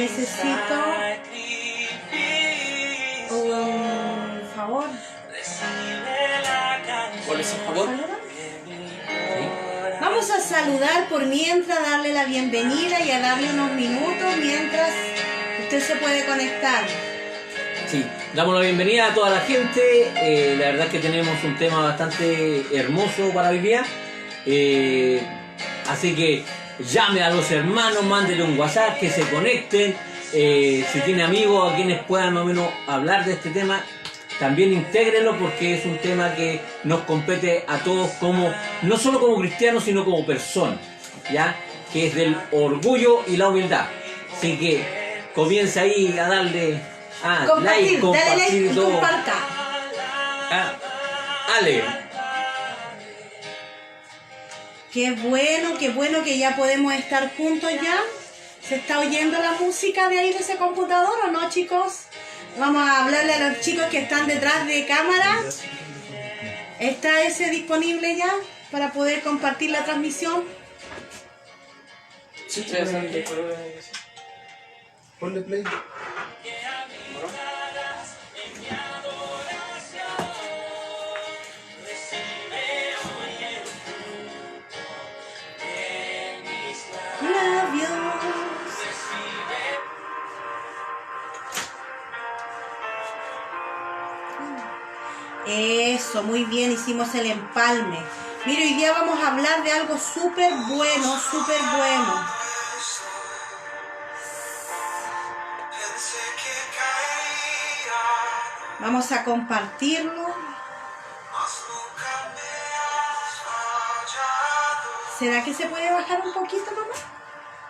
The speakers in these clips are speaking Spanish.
necesito un favor. ¿Cuál es el favor? Vamos a saludar por mientras, darle la bienvenida y a darle unos minutos mientras usted se puede conectar. Sí, damos la bienvenida a toda la gente. La verdad es que tenemos un tema bastante hermoso para hoy día. Así que llame a los hermanos, mándele un WhatsApp, que se conecten. Si tiene amigos a quienes puedan más o menos hablar de este tema, también intégrenlo, porque es un tema que nos compete a todos, como no solo como cristianos, sino como personas, ¿ya? Que es del orgullo y la humildad. Así que comienza ahí a darle like, compartir y todo. Comparta. Ale. Qué bueno que ya podemos estar juntos ya. ¿Se está oyendo la música de ahí de ese computador o no, chicos? Vamos a hablarle a los chicos que están detrás de cámara. ¿Está ese disponible ya para poder compartir la transmisión? Sí, ponle play. Eso, muy bien, hicimos el empalme. Mire, hoy día vamos a hablar de algo súper bueno, súper bueno. Vamos a compartirlo. ¿Será que se puede bajar un poquito nomás?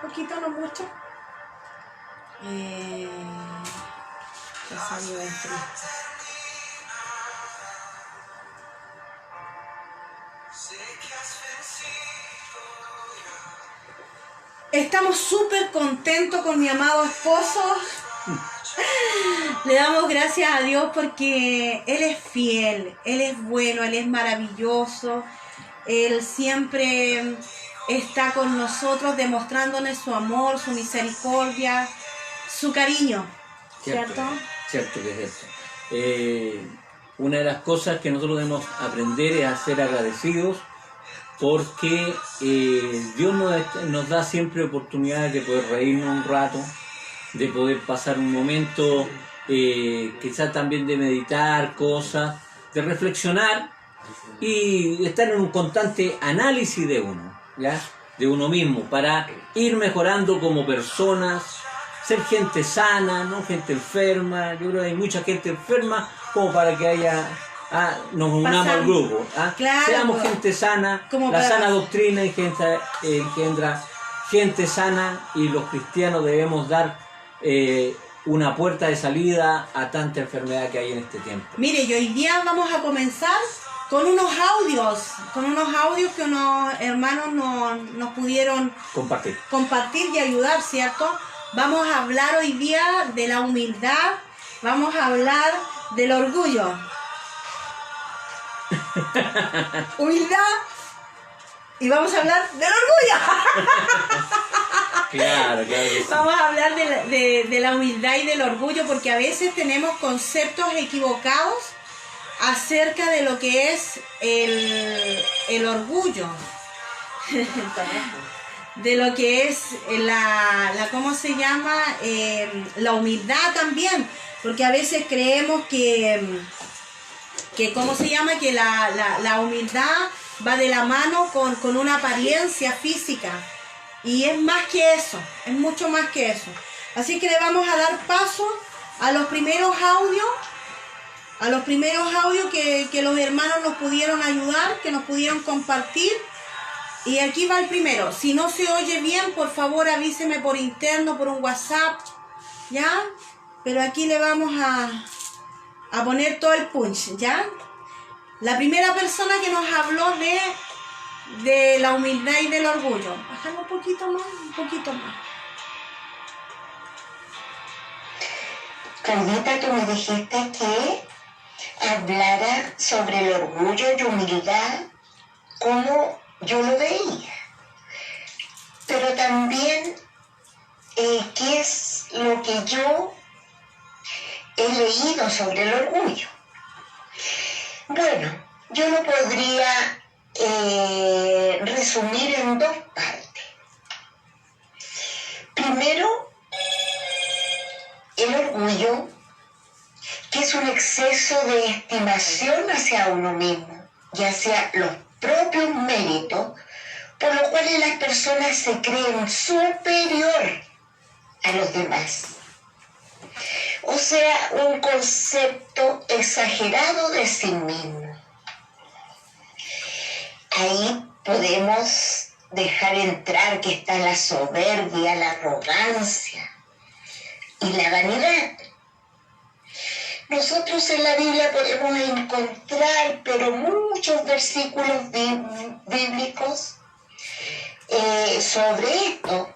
¿Un poquito, no mucho? Ya salió esto. Estamos súper contentos con mi amado esposo. Le damos gracias a Dios porque Él es fiel, Él es bueno, Él es maravilloso. Él siempre está con nosotros demostrándonos su amor, su misericordia, su cariño. ¿Cierto? Cierto que es eso. Una de las cosas que nosotros debemos aprender es a ser agradecidos, porque Dios nos da siempre oportunidades de poder reírnos un rato, de poder pasar un momento, quizás también de meditar cosas, de reflexionar y estar en un constante análisis de uno, ¿ya? De uno mismo, para ir mejorando como personas, ser gente sana, no gente enferma. Yo creo que hay mucha gente enferma como para que nos unamos al grupo. Claro, seamos gente sana, la sana doctrina engendra gente sana, y los cristianos debemos dar una puerta de salida a tanta enfermedad que hay en este tiempo. Mire, y hoy día vamos a comenzar con unos audios que unos hermanos nos pudieron compartir y ayudar, ¿cierto? Vamos a hablar hoy día de la humildad, vamos a hablar del orgullo. Humildad, y vamos a hablar del orgullo. Claro que sí. Vamos a hablar de la humildad y del orgullo, porque a veces tenemos conceptos equivocados acerca de lo que es el orgullo. De lo que es ¿cómo se llama? La humildad también, porque a veces creemos que ¿cómo se llama? Que la humildad va de la mano con una apariencia física, y es más que eso, es mucho más que eso. Así que le vamos a dar paso a los primeros audios que los hermanos nos pudieron ayudar, que nos pudieron compartir. Y aquí va el primero. Si no se oye bien, por favor avíseme por interno, por un WhatsApp, ¿ya? Pero aquí le vamos a poner todo el punch, ¿ya? La primera persona que nos habló de la humildad y del orgullo. Bájalo un poquito más. Carlita, tú me dijiste que hablara sobre el orgullo y humildad, como yo lo veía, pero también qué es lo que yo he leído sobre el orgullo. Bueno, yo lo podría resumir en dos partes. Primero, el orgullo, que es un exceso de estimación hacia uno mismo y hacia los propios méritos, por lo cual las personas se creen superior a los demás. O sea, un concepto exagerado de sí mismo. Ahí podemos dejar entrar que está la soberbia, la arrogancia y la vanidad. Nosotros en la Biblia podemos encontrar, pero muchos versículos bíblicos sobre esto.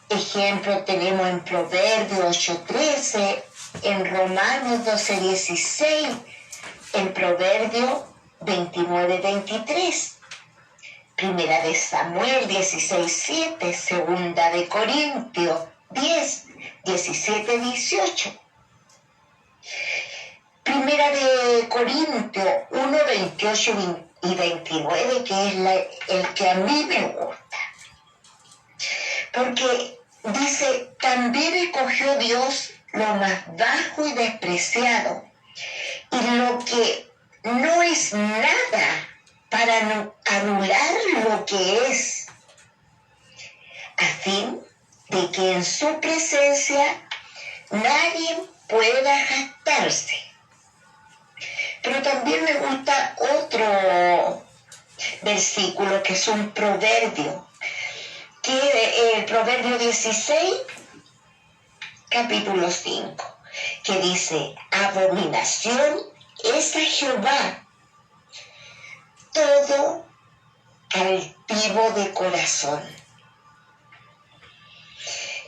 Ejemplo tenemos en Proverbios 8:13, en Romanos 12:16, en Proverbios 29:23, Primera de Samuel 16:7, Segunda de Corintios 10:17-18. Primera de Corintios 1:28 y 29, que es el que a mí me gusta. Porque dice, también escogió Dios lo más bajo y despreciado, y lo que no es nada para anular lo que es, a fin de que en su presencia nadie pueda jactarse. Pero también me gusta otro versículo que es un proverbio, que el Proverbio 16, capítulo 5, que dice, abominación es a Jehová todo altivo de corazón.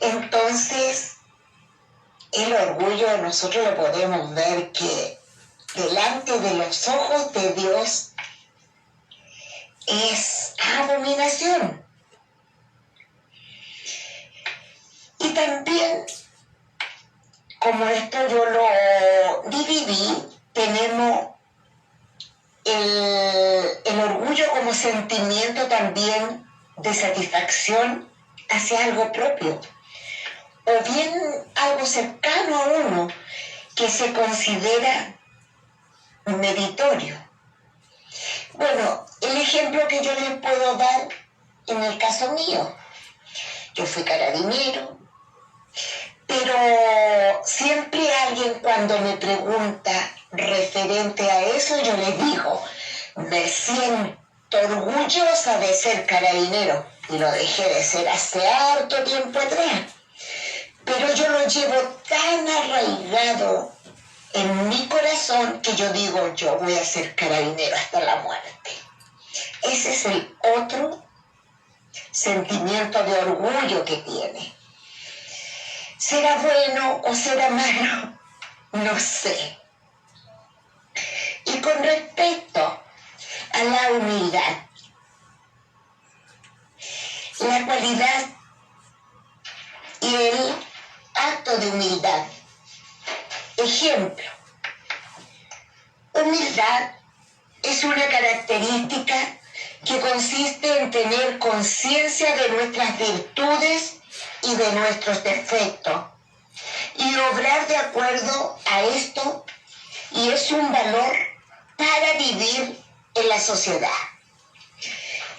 Entonces, el orgullo nosotros lo podemos ver que delante de los ojos de Dios es abominación. Y también, como esto yo lo dividí, tenemos el orgullo como sentimiento también de satisfacción hacia algo propio, o bien algo cercano a uno que se considera meritorio. Bueno, el ejemplo que yo les puedo dar en el caso mío, yo fui carabinero, pero siempre alguien cuando me pregunta referente a eso, yo le digo, me siento orgullosa de ser carabinero, y lo dejé de ser hace harto tiempo atrás, pero yo lo llevo tan arraigado en mi corazón que yo digo, yo voy a ser carabinero hasta la muerte. Ese es el otro sentimiento de orgullo que tiene. ¿Será bueno o será malo? No sé. Y con respecto a la humildad, la cualidad y el acto de humildad. Ejemplo, humildad es una característica que consiste en tener conciencia de nuestras virtudes y de nuestros defectos y obrar de acuerdo a esto, y es un valor para vivir en la sociedad.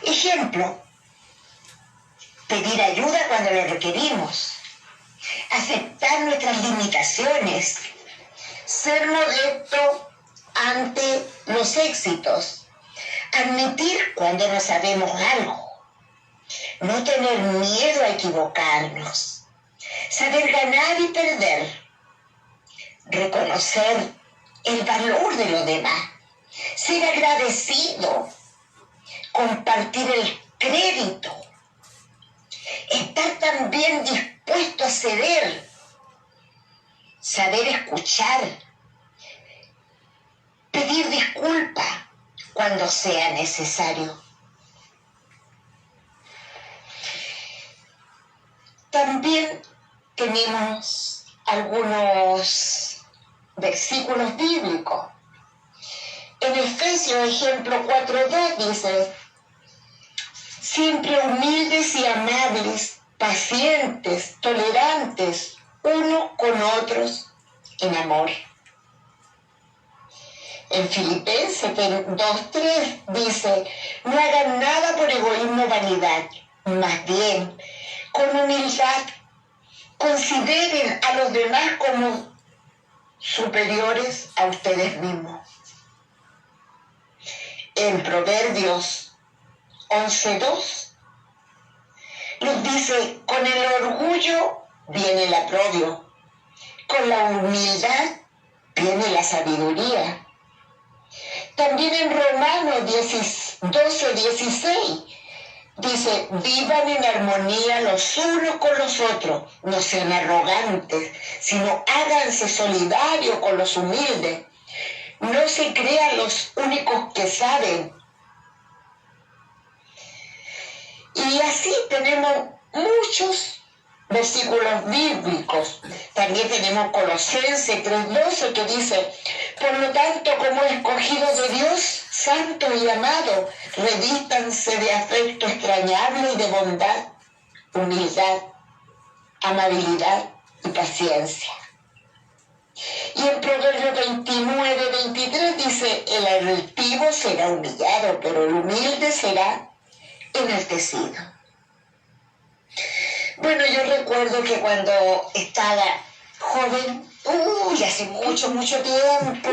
Ejemplo, pedir ayuda cuando lo requerimos, aceptar nuestras limitaciones, ser modesto ante los éxitos, admitir cuando no sabemos algo, no tener miedo a equivocarnos, saber ganar y perder, reconocer el valor de los demás, ser agradecido, compartir el crédito, estar también dispuesto a ceder, saber escuchar, pedir disculpas cuando sea necesario. También tenemos algunos versículos bíblicos. En Efesios, ejemplo 4:2 dice: siempre humildes y amables, pacientes, tolerantes, unos con otros en amor. En Filipenses 2:3 dice: no hagan nada por egoísmo o vanidad, más bien, con humildad, consideren a los demás como superiores a ustedes mismos. En Proverbios 11:2 nos dice: con el orgullo viene el aprobio, con la humildad viene la sabiduría. También en Romanos 12:16 dice: vivan en armonía los unos con los otros, no sean arrogantes, sino háganse solidarios con los humildes. No se crean los únicos que saben. Y así tenemos muchos versículos bíblicos. También tenemos Colosenses 3:12 que dice: por lo tanto, como escogidos de Dios, santos y amados, revístanse de afecto extrañable y de bondad, humildad, amabilidad y paciencia. Y en Proverbios 29:23 dice: el altivo será humillado, pero el humilde será enaltecido. Bueno, yo recuerdo que cuando estaba joven, hace mucho tiempo,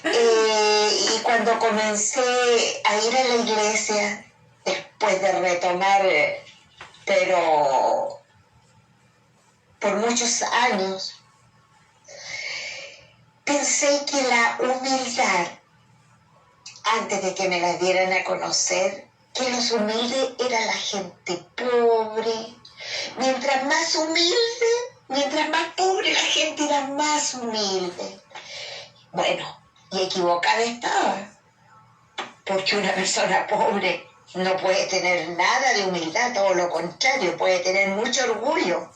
y cuando comencé a ir a la iglesia, después de retomar, pero por muchos años, pensé que la humildad, antes de que me la dieran a conocer, que los humildes era la gente pobre. Mientras más pobre la gente era más humilde. Bueno, y equivocada estaba, porque una persona pobre no puede tener nada de humildad, todo lo contrario, puede tener mucho orgullo.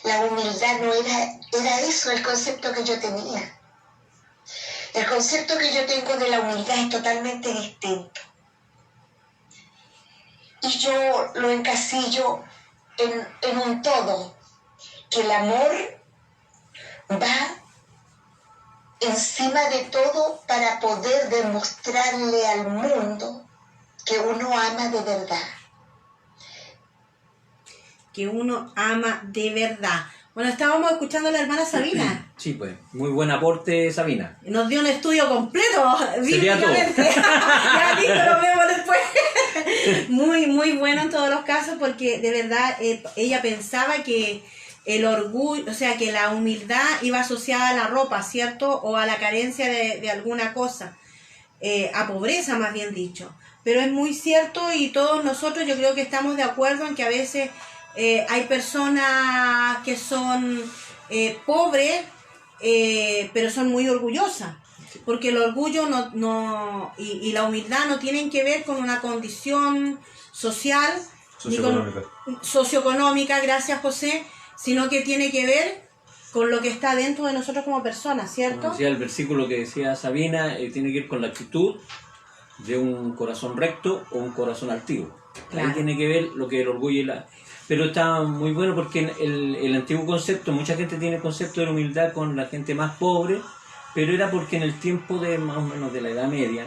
La humildad no era eso el concepto que yo tenía. El concepto que yo tengo de la humildad es totalmente distinto. Y yo lo encasillo en un todo, que el amor va encima de todo para poder demostrarle al mundo que uno ama de verdad. Que uno ama de verdad. Bueno, estábamos escuchando a la hermana Sabina. Sí, pues, muy buen aporte, Sabina. Nos dio un estudio completo. Sería todo. Ya listo, lo vemos después. Muy bueno en todos los casos, porque de verdad ella pensaba que el orgullo, o sea, que la humildad iba asociada a la ropa, ¿cierto? O a la carencia de alguna cosa. A pobreza, más bien dicho. Pero es muy cierto, y todos nosotros yo creo que estamos de acuerdo en que a veces hay personas que son pobres, pero son muy orgullosas, porque el orgullo y la humildad no tienen que ver con una condición social, socioeconómica, gracias José, sino que tiene que ver con lo que está dentro de nosotros como personas, ¿cierto? Como decía el versículo que decía Sabina, tiene que ver con la actitud de un corazón recto o un corazón altivo. Claro. Ahí tiene que ver lo que el orgullo y la... Pero está muy bueno, porque el antiguo concepto, mucha gente tiene el concepto de la humildad con la gente más pobre, pero era porque en el tiempo de más o menos de la Edad Media,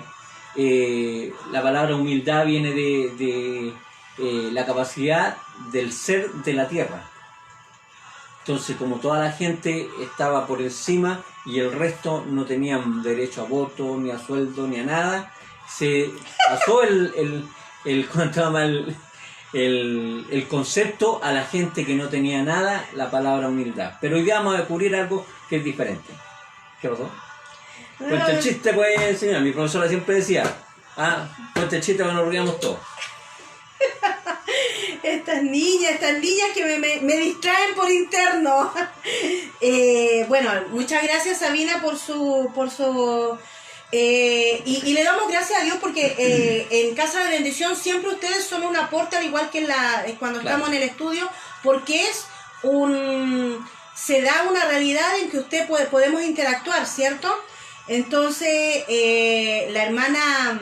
la palabra humildad viene de la capacidad del ser de la tierra. Entonces, como toda la gente estaba por encima y el resto no tenían derecho a voto, ni a sueldo, ni a nada, se pasó el concepto a la gente que no tenía nada, la palabra humildad. Pero hoy día vamos a descubrir algo que es diferente. ¿Qué pasó? Cuenta el chiste, pues, señora. Mi profesora siempre decía, cuenta el chiste cuando nos riamos todos. Estas niñas que me distraen por interno. Bueno, muchas gracias Sabina por su Y le damos gracias a Dios porque en Casa de Bendición siempre ustedes son un aporte, al igual que cuando estamos en el estudio, porque se da una realidad en que podemos interactuar, ¿cierto? Entonces, la hermana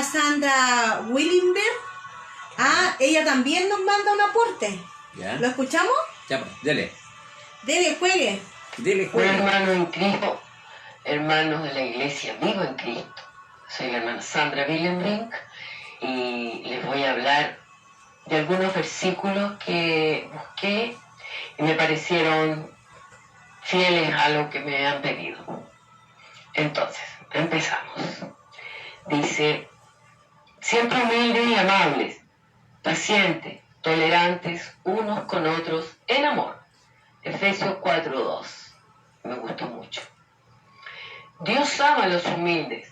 Sandra Willenberg, ella también nos manda un aporte. ¿Ya? ¿Lo escuchamos? Ya, pues, dele. Dele, juegue. Dele, Un juegue. hermano en Cristo, hermanos de la iglesia Vivo en Cristo. Soy la hermana Sandra Willenbrink y les voy a hablar de algunos versículos que busqué y me parecieron fieles a lo que me han pedido. Entonces, empezamos. Dice, siempre humildes y amables, pacientes, tolerantes unos con otros en amor. Efesios 4:2. Me gustó mucho. Dios ama a los humildes,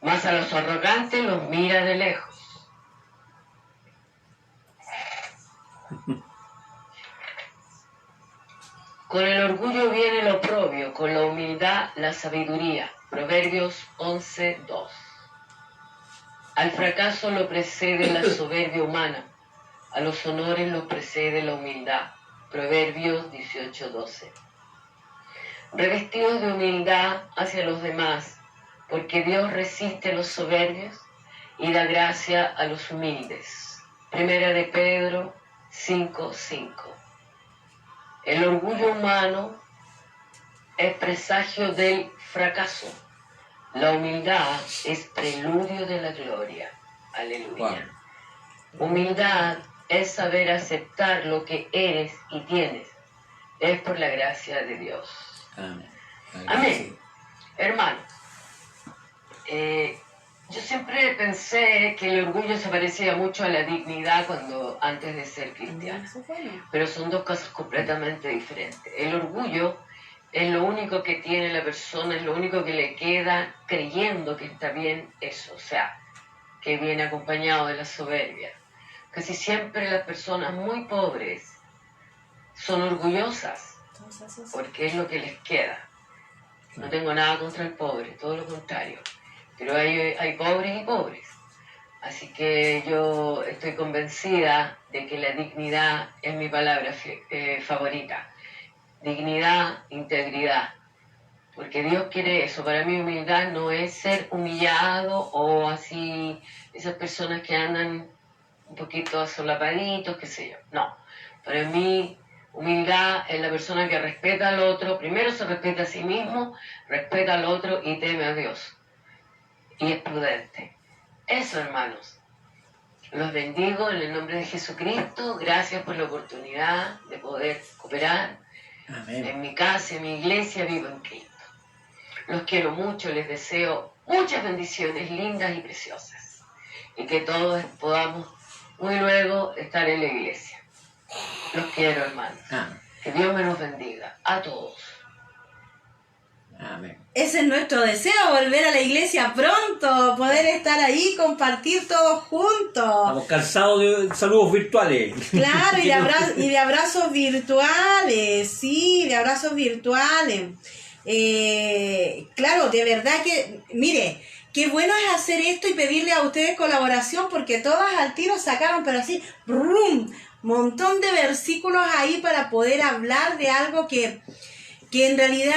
mas a los arrogantes los mira de lejos. Con el orgullo viene el oprobio, con la humildad la sabiduría. Proverbios 11:2. Al fracaso lo precede la soberbia humana, a los honores los precede la humildad. Proverbios 18:12. Revestidos de humildad hacia los demás, porque Dios resiste a los soberbios y da gracia a los humildes. Primera de Pedro 5:5. El orgullo humano es presagio del fracaso. La humildad es preludio de la gloria. Aleluya. Wow. Humildad es saber aceptar lo que eres y tienes. Es por la gracia de Dios. Amén. Amén. Hermano, yo siempre pensé que el orgullo se parecía mucho a la dignidad antes de ser cristiana. Pero son dos cosas completamente diferentes. El orgullo es lo único que tiene la persona, es lo único que le queda creyendo que está bien eso. O sea, que viene acompañado de la soberbia. Casi siempre las personas muy pobres son orgullosas porque es lo que les queda. No tengo nada contra el pobre, todo lo contrario. Pero hay pobres y pobres. Así que yo estoy convencida de que la dignidad es mi palabra favorita. Dignidad, integridad. Porque Dios quiere eso. Para mí humildad no es ser humillado o así, esas personas que andan un poquito solapaditos, qué sé yo. No. Para mí humildad es la persona que respeta al otro. Primero se respeta a sí mismo, respeta al otro y teme a Dios. Y es prudente. Eso, hermanos. Los bendigo en el nombre de Jesucristo. Gracias por la oportunidad de poder cooperar. Amén. En mi casa, en mi iglesia, Vivo en Cristo. Los quiero mucho, les deseo muchas bendiciones lindas y preciosas. Y que todos podamos muy luego estar en la iglesia. Los quiero, hermanos. Amén. Que Dios me los bendiga a todos. Amén. Ese es nuestro deseo, volver a la iglesia pronto, poder estar ahí, compartir todos juntos. Estamos cansados de saludos virtuales. Claro, y de abrazos virtuales, sí, de abrazos virtuales. Claro, de verdad que, mire, qué bueno es hacer esto y pedirle a ustedes colaboración, porque todas al tiro sacaron, pero así, ¡brum! Montón de versículos ahí para poder hablar de algo que en realidad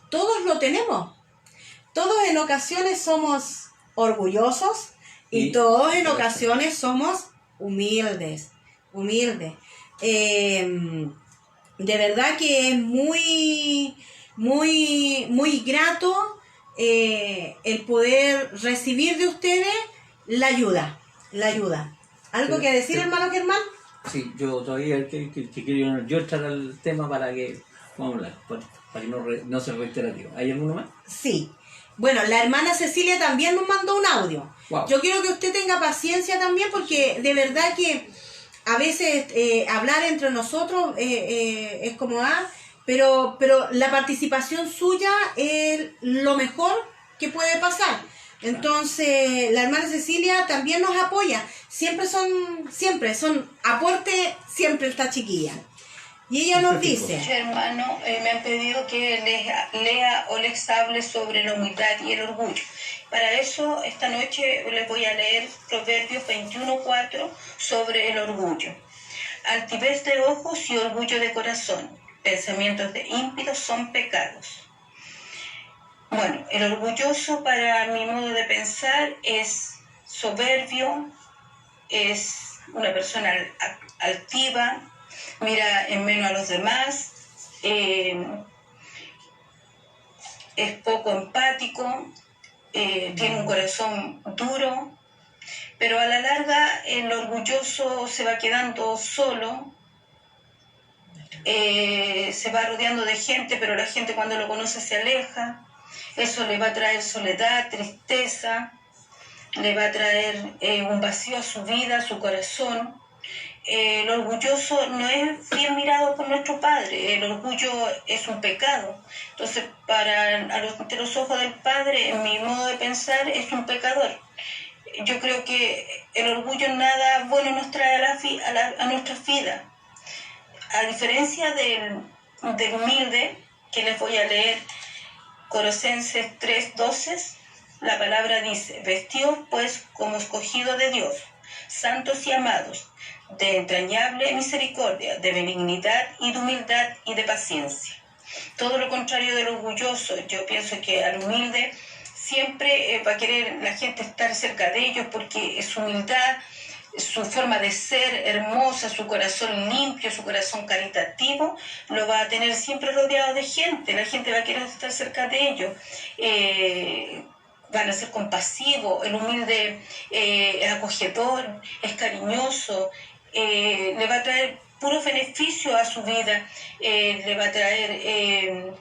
todos lo tenemos. Todos en ocasiones somos orgullosos y todos en ocasiones somos humildes. De verdad que es muy, muy, muy grato el poder recibir de ustedes la ayuda. ¿Algo que decir, hermano Germán? Sí, yo todavía quiero yo entrar al tema para que vamos a hablar, para que no sea reiterativo. ¿Hay alguno más? Sí. Bueno, la hermana Cecilia también nos mandó un audio. Wow. Yo quiero que usted tenga paciencia también, porque de verdad que a veces hablar entre nosotros es como pero la participación suya es lo mejor que puede pasar. Entonces, la hermana Cecilia también nos apoya. Siempre son aporte, siempre esta chiquilla. Y ella nos dice, hermano, me han pedido que les lea o les hable sobre la humildad y el orgullo. Para eso, esta noche les voy a leer Proverbios 21:4 sobre el orgullo. Altivez de ojos y orgullo de corazón. Pensamientos de ímpidos son pecados. Bueno, el orgulloso para mi modo de pensar es soberbio, es una persona altiva, mira en menos a los demás, es poco empático, tiene un corazón duro, pero a la larga el orgulloso se va quedando solo, se va rodeando de gente, pero la gente cuando lo conoce se aleja. Eso le va a traer soledad, tristeza, le va a traer un vacío a su vida, a su corazón. El orgulloso no es bien mirado por nuestro Padre, el orgullo es un pecado. Entonces, ante los ojos del Padre, en mi modo de pensar, es un pecador. Yo creo que el orgullo nada bueno nos trae a nuestra vida. A diferencia del humilde, que les voy a leer, Colosenses 3:12, la palabra dice: vestíos pues como escogido de Dios, santos y amados, de entrañable misericordia, de benignidad y de humildad y de paciencia. Todo lo contrario del orgulloso. Yo pienso que al humilde siempre va a querer la gente estar cerca de ellos porque su humildad, su forma de ser hermosa, su corazón limpio, su corazón caritativo, lo va a tener siempre rodeado de gente. La gente va a querer estar cerca de ellos. Van a ser compasivos. El humilde es acogedor, es cariñoso, le va a traer puros beneficios a su vida, le va a traer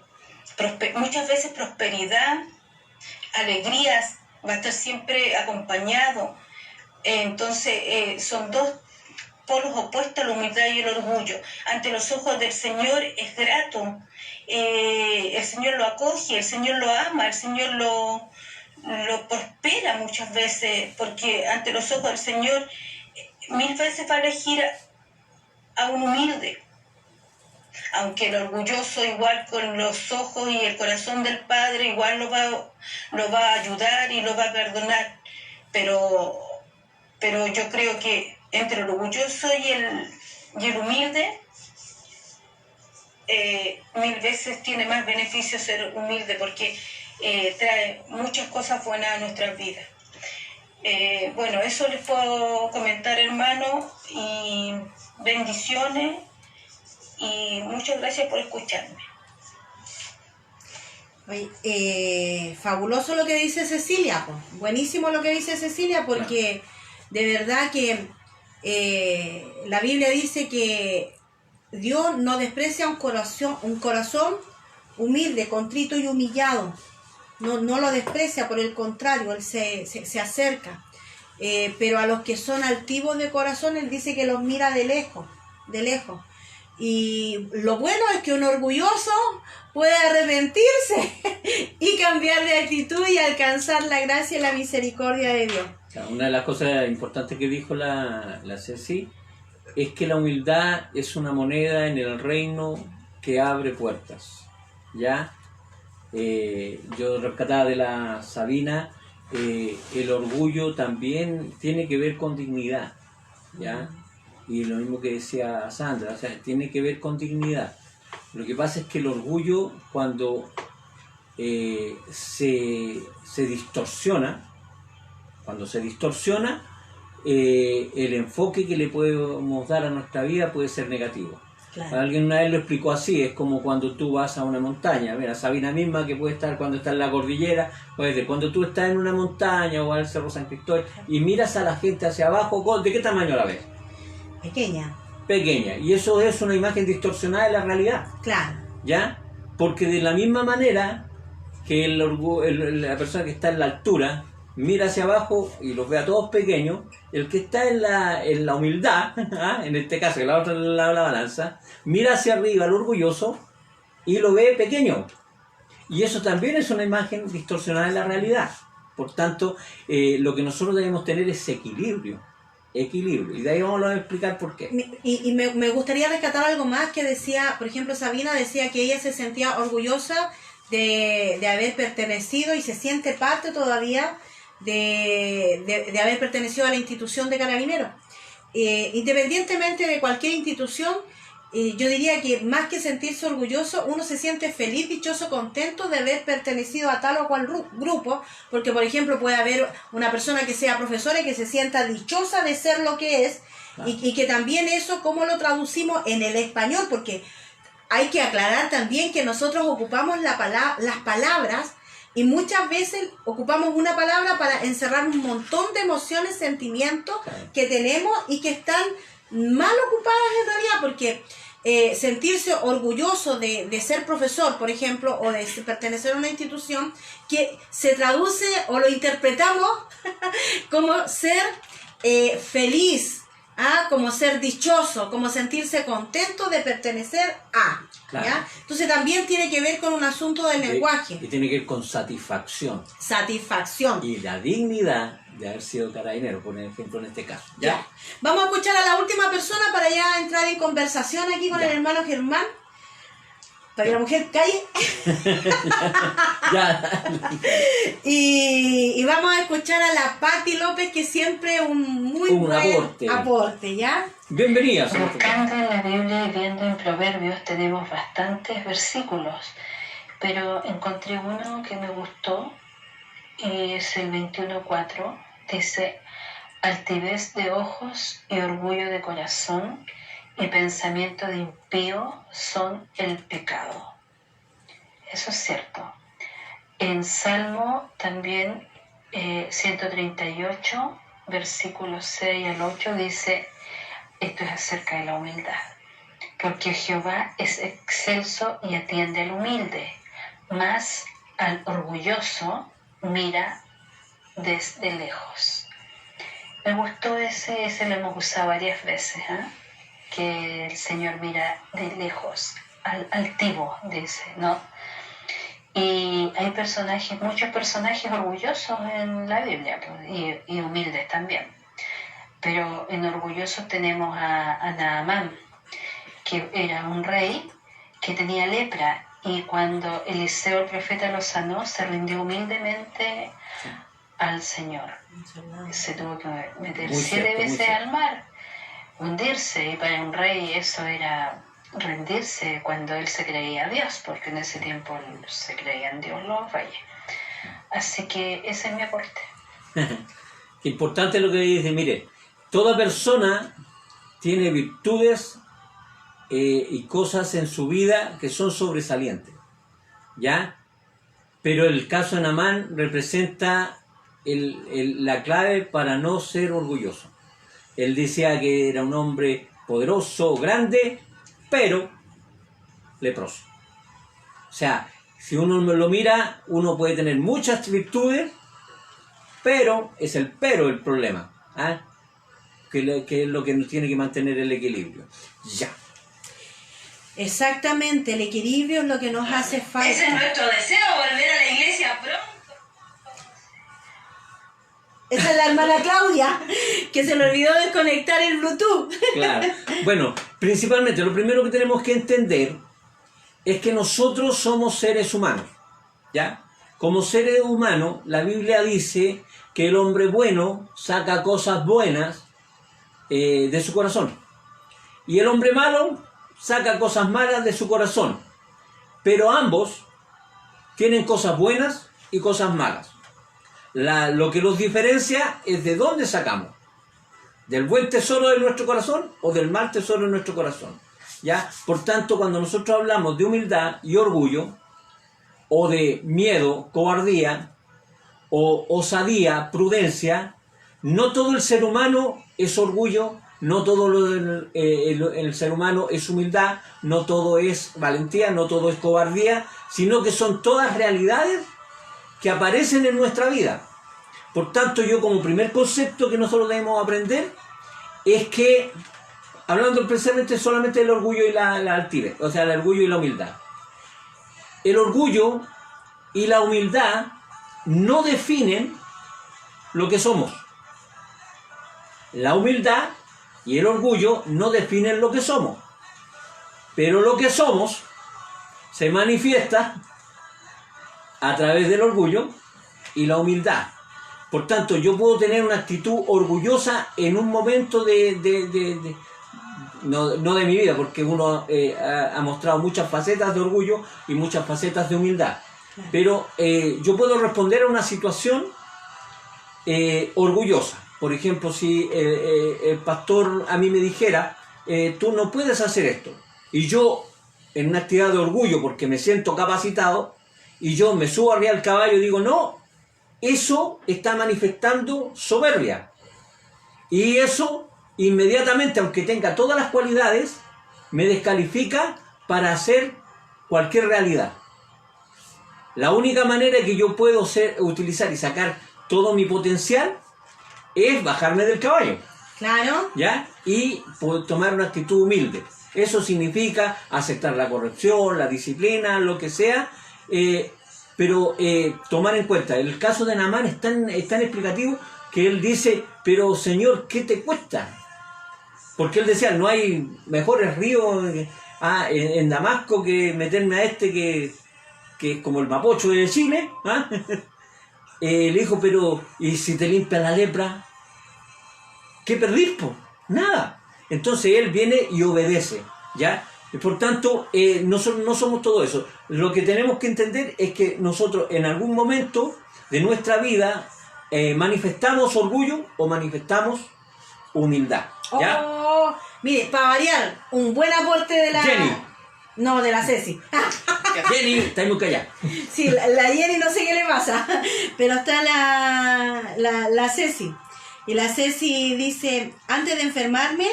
muchas veces prosperidad, alegrías, va a estar siempre acompañado. Entonces son dos polos opuestos, la humildad y el orgullo. Ante los ojos del Señor es grato, el Señor lo acoge, el Señor lo ama, el Señor lo prospera muchas veces, porque ante los ojos del Señor 1000 veces va a elegir a un humilde, aunque el orgulloso igual con los ojos y el corazón del Padre igual lo va a ayudar y lo va a perdonar, pero yo creo que entre el orgulloso y el humilde 1000 veces tiene más beneficio ser humilde, porque trae muchas cosas buenas a nuestras vidas. Bueno, eso les puedo comentar, hermano, y bendiciones, y muchas gracias por escucharme. Fabuloso lo que dice Cecilia, pues. Buenísimo lo que dice Cecilia, porque de verdad que la Biblia dice que Dios no desprecia un corazón humilde, contrito y humillado. No lo desprecia, por el contrario, Él se acerca. Pero a los que son altivos de corazón, Él dice que los mira de lejos. Y lo bueno es que un orgulloso puede arrepentirse y cambiar de actitud y alcanzar la gracia y la misericordia de Dios. Una de las cosas importantes que dijo la Ceci es que la humildad es una moneda en el reino que abre puertas, ¿ya? Yo rescataba de la Sabina, el orgullo también tiene que ver con dignidad, ¿ya? Y lo mismo que decía Sandra, o sea, tiene que ver con dignidad. Lo que pasa es que el orgullo, cuando se distorsiona, el enfoque que le podemos dar a nuestra vida puede ser negativo. Claro. Alguien una vez lo explicó así: es como cuando tú vas a una montaña. Mira, Sabina misma, que puede estar cuando está en la cordillera, puede ser cuando tú estás en una montaña o al Cerro San Cristóbal y miras a la gente hacia abajo, ¿de qué tamaño la ves? Pequeña. Y eso es una imagen distorsionada de la realidad. Claro. ¿Ya? Porque de la misma manera que la persona que está en la altura mira hacia abajo y los ve a todos pequeños, el que está en la humildad, en este caso, que la otra la balanza, mira hacia arriba al orgulloso y lo ve pequeño. Y eso también es una imagen distorsionada de la realidad. Por tanto, lo que nosotros debemos tener es equilibrio. equilibrio. Y de ahí vamos a explicar por qué. Me gustaría rescatar algo más que decía, por ejemplo, Sabina decía que ella se sentía orgullosa de haber pertenecido y se siente parte todavía de haber pertenecido a la institución de Carabineros. Independientemente de cualquier institución, yo diría que más que sentirse orgulloso, uno se siente feliz, dichoso, contento de haber pertenecido a tal o cual grupo, porque por ejemplo puede haber una persona que sea profesora y que se sienta dichosa de ser lo que es, y que también eso, ¿cómo lo traducimos en el español? Porque hay que aclarar también que nosotros ocupamos las palabras y muchas veces ocupamos una palabra para encerrar un montón de emociones, sentimientos que tenemos y que están mal ocupadas en realidad, porque sentirse orgulloso de ser profesor, por ejemplo, o de pertenecer a una institución, que se traduce o lo interpretamos como ser feliz, como ser dichoso, como sentirse contento de pertenecer a. Claro. ¿Ya? Entonces también tiene que ver con un asunto del lenguaje. Y tiene que ver con satisfacción. Satisfacción. Y la dignidad de haber sido carabinero, por ejemplo, en este caso. ¿Ya? Vamos a escuchar a la última persona para ya entrar en conversación aquí con el hermano Germán. Para que la mujer calle. Y vamos a escuchar a la Patti López, que siempre un muy buen aporte, ¿ya? Bienvenida. Buscando en la Biblia y viendo en Proverbios tenemos bastantes versículos, pero encontré uno que me gustó y es el 21:4. Dice: altivez de ojos y orgullo de corazón y pensamiento de impío son el pecado. Eso es cierto. En Salmo también 138, versículos 6 al 8 dice, esto es acerca de la humildad, porque Jehová es excelso y atiende al humilde, mas al orgulloso mira desde lejos. Me gustó ese lo hemos usado varias veces, que el Señor mira de lejos, al altivo, dice, ¿no? Y hay muchos personajes orgullosos en la Biblia, pues, y humildes también. Pero en orgullosos tenemos a Naamán, que era un rey que tenía lepra, y cuando Eliseo el profeta lo sanó, se rindió humildemente al Señor. Se tuvo que meter 7 veces al mar, hundirse, y para un rey eso era rendirse cuando él se creía Dios, porque en ese tiempo se creían Dios los reyes. Así que ese es mi aporte. Importante lo que dice, mire, toda persona tiene virtudes y cosas en su vida que son sobresalientes, ¿ya? Pero el caso de Naamán representa la clave para no ser orgulloso. Él decía que era un hombre poderoso, grande, pero leproso. O sea, si uno lo mira, uno puede tener muchas virtudes, pero es el problema, que es lo que nos tiene que mantener el equilibrio. Ya. Exactamente, el equilibrio es lo que nos hace falta. Ese es nuestro deseo, volver a la iglesia pronto. Esa es la hermana Claudia, que se le olvidó desconectar el Bluetooth. Claro. Bueno, principalmente lo primero que tenemos que entender es que nosotros somos seres humanos, ¿ya? Como seres humanos, la Biblia dice que el hombre bueno saca cosas buenas de su corazón. Y el hombre malo saca cosas malas de su corazón. Pero ambos tienen cosas buenas y cosas malas. Lo que los diferencia es de dónde sacamos. ¿Del buen tesoro de nuestro corazón o del mal tesoro de nuestro corazón? ¿Ya? Por tanto, cuando nosotros hablamos de humildad y orgullo, o de miedo, cobardía, o osadía, prudencia, no todo el ser humano es orgullo, no todo el ser humano es humildad, no todo es valentía, no todo es cobardía, sino que son todas realidades que aparecen en nuestra vida. Por tanto, yo como primer concepto que nosotros debemos aprender es que, hablando precisamente solamente del orgullo y la altivez, o sea, el orgullo y la humildad. El orgullo y la humildad no definen lo que somos. La humildad y el orgullo no definen lo que somos, pero lo que somos se manifiesta a través del orgullo y la humildad. Por tanto, yo puedo tener una actitud orgullosa en un momento no de mi vida, porque uno ha mostrado muchas facetas de orgullo y muchas facetas de humildad. Pero yo puedo responder a una situación orgullosa. Por ejemplo, si el pastor a mí me dijera, tú no puedes hacer esto, y yo en una actividad de orgullo porque me siento capacitado, y yo me subo arriba del caballo y digo, no, eso está manifestando soberbia, y eso inmediatamente, aunque tenga todas las cualidades, me descalifica para hacer cualquier realidad. La única manera que yo puedo utilizar y sacar todo mi potencial es bajarme del caballo. Claro. ¿Ya? Y tomar una actitud humilde. Eso significa aceptar la corrección, la disciplina, lo que sea, pero tomar en cuenta. El caso de Naamán es tan explicativo que él dice, pero Señor, ¿qué te cuesta? Porque él decía, no hay mejores ríos en Damasco que meterme a este que es como el Mapocho de Chile. ¿Ah? Le dijo, pero ¿y si te limpia la lepra? ¿Qué perdís, po? Nada. Entonces él viene y obedece, ¿ya? Y por tanto, no somos todo eso. Lo que tenemos que entender es que nosotros en algún momento de nuestra vida manifestamos orgullo o manifestamos humildad, ¿ya? Oh, mire, para variar, un buen aporte de la... Jenny. No, de la Ceci. Jenny, está muy callada. Sí, la Jenny no sé qué le pasa, pero está la Ceci. Y la Ceci dice, antes de enfermarme,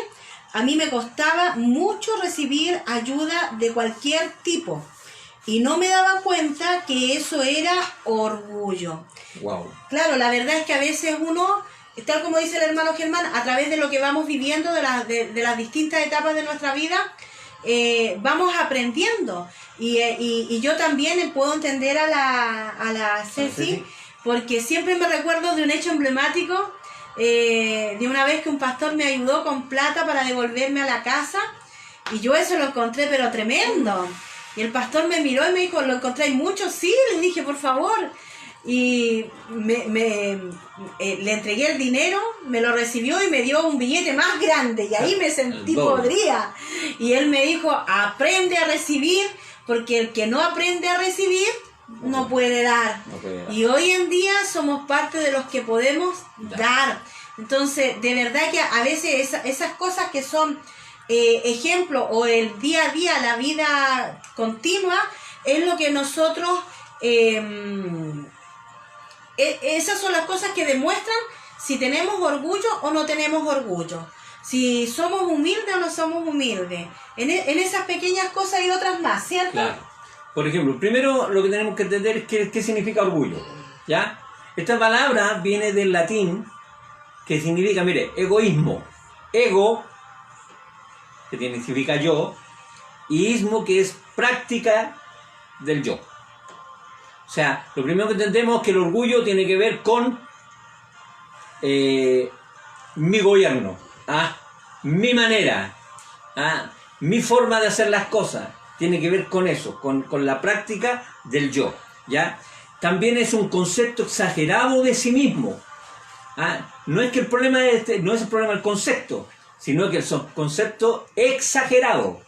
a mí me costaba mucho recibir ayuda de cualquier tipo. Y no me daba cuenta que eso era orgullo. Wow. Claro, la verdad es que a veces uno, tal como dice el hermano Germán, a través de lo que vamos viviendo, de las distintas etapas de nuestra vida, vamos aprendiendo. Y yo también puedo entender a la Ceci, porque siempre me recuerdo de un hecho emblemático, de una vez que un pastor me ayudó con plata para devolverme a la casa, y yo eso lo encontré pero tremendo. Y el pastor me miró y me dijo, ¿lo encontráis mucho? Sí, le dije, por favor. Y le entregué el dinero, me lo recibió y me dio un billete más grande, y ahí me sentí podrida. Y él me dijo, aprende a recibir, porque el que no aprende a recibir no puede dar. Y hoy en día somos parte de los que podemos dar. Entonces, de verdad que a veces esas cosas que son ejemplo, o el día a día, la vida continua, es lo que nosotros... esas son las cosas que demuestran si tenemos orgullo o no tenemos orgullo, si somos humildes o no somos humildes, en esas pequeñas cosas y otras más, ¿cierto? Claro. Por ejemplo, primero lo que tenemos que entender es qué significa orgullo, ¿ya? Esta palabra viene del latín, que significa, mire, egoísmo. Ego, que significa yo, y ismo, que es práctica del yo. O sea, lo primero que entendemos es que el orgullo tiene que ver con mi gobierno, mi manera, mi forma de hacer las cosas. Tiene que ver con eso, con la práctica del yo, ¿ya? También es un concepto exagerado de sí mismo. No es que el problema no es el problema del concepto, sino que es un concepto exagerado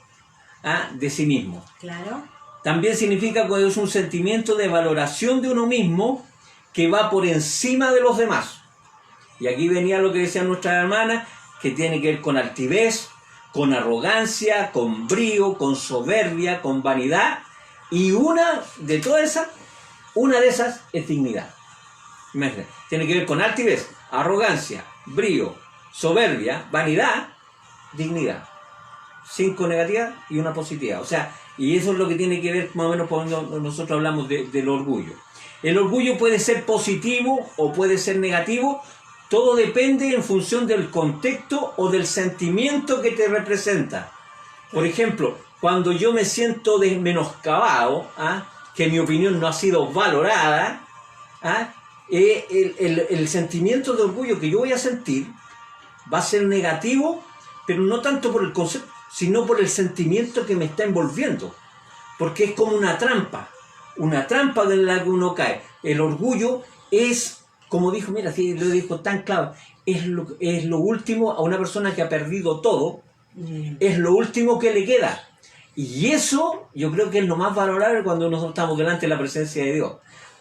de sí mismo. Claro. También significa que es un sentimiento de valoración de uno mismo que va por encima de los demás. Y aquí venía lo que decía nuestra hermana, que tiene que ver con altivez, con arrogancia, con brío, con soberbia, con vanidad. Y una de esas es dignidad. Imagínate, tiene que ver con altivez, arrogancia, brío, soberbia, vanidad, dignidad. 5 negativas y una positiva. O sea, y eso es lo que tiene que ver más o menos cuando nosotros hablamos del orgullo. El orgullo puede ser positivo o puede ser negativo. Todo depende en función del contexto o del sentimiento que te representa. Por ejemplo, cuando yo me siento menoscabado, que mi opinión no ha sido valorada, el sentimiento de orgullo que yo voy a sentir va a ser negativo, pero no tanto por el concepto, sino por el sentimiento que me está envolviendo. Porque es como una trampa de la que uno cae. El orgullo es, como dijo, mira, si lo dijo tan claro, es lo último a una persona que ha perdido todo, es lo último que le queda. Y eso yo creo que es lo más valorable cuando nosotros estamos delante de la presencia de Dios.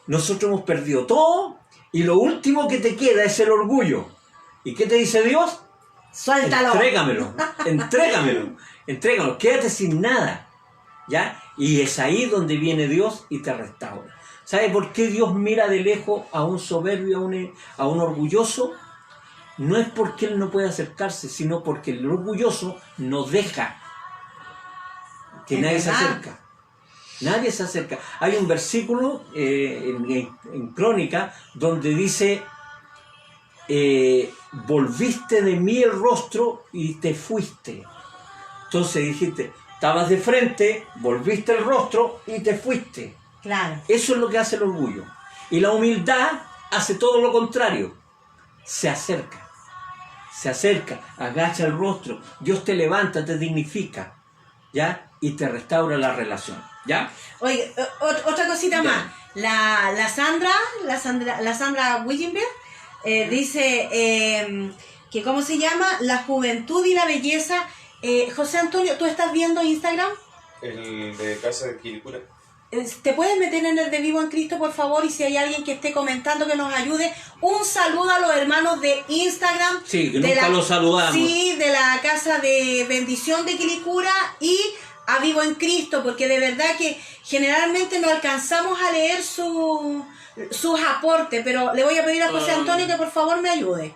Nosotros hemos perdido todo y lo último que te queda es el orgullo. ¿Y qué te dice Dios? Suéltalo. Entrégamelo, quédate sin nada. ¿Ya? Y es ahí donde viene Dios y te restaura. ¿Sabe por qué Dios mira de lejos a un soberbio, a un orgulloso? No es porque Él no puede acercarse, sino porque el orgulloso no deja que nadie se acerca. Nadie se acerca. Hay un versículo en Crónica donde dice, volviste de mí el rostro y te fuiste. Entonces dijiste, estabas de frente, volviste el rostro y te fuiste. Claro. Eso es lo que hace el orgullo. Y la humildad hace todo lo contrario. Se acerca, agacha el rostro. Dios te levanta, te dignifica, ¿ya? Y te restaura la relación, ¿ya? Oye, otra cosita Ya. más. La Sandra Willenberg dice que, ¿cómo se llama? La juventud y la belleza. José Antonio, ¿tú estás viendo Instagram? El de Casa de Quilicura. ¿Te puedes meter en el de Vivo en Cristo, por favor? Y si hay alguien que esté comentando, que nos ayude. Un saludo a los hermanos de Instagram. Sí, que nunca los saludamos. Sí, de la Casa de Bendición de Quilicura y a Vivo en Cristo, porque de verdad que generalmente no alcanzamos a leer sus aportes, pero le voy a pedir a José Antonio que por favor me ayude.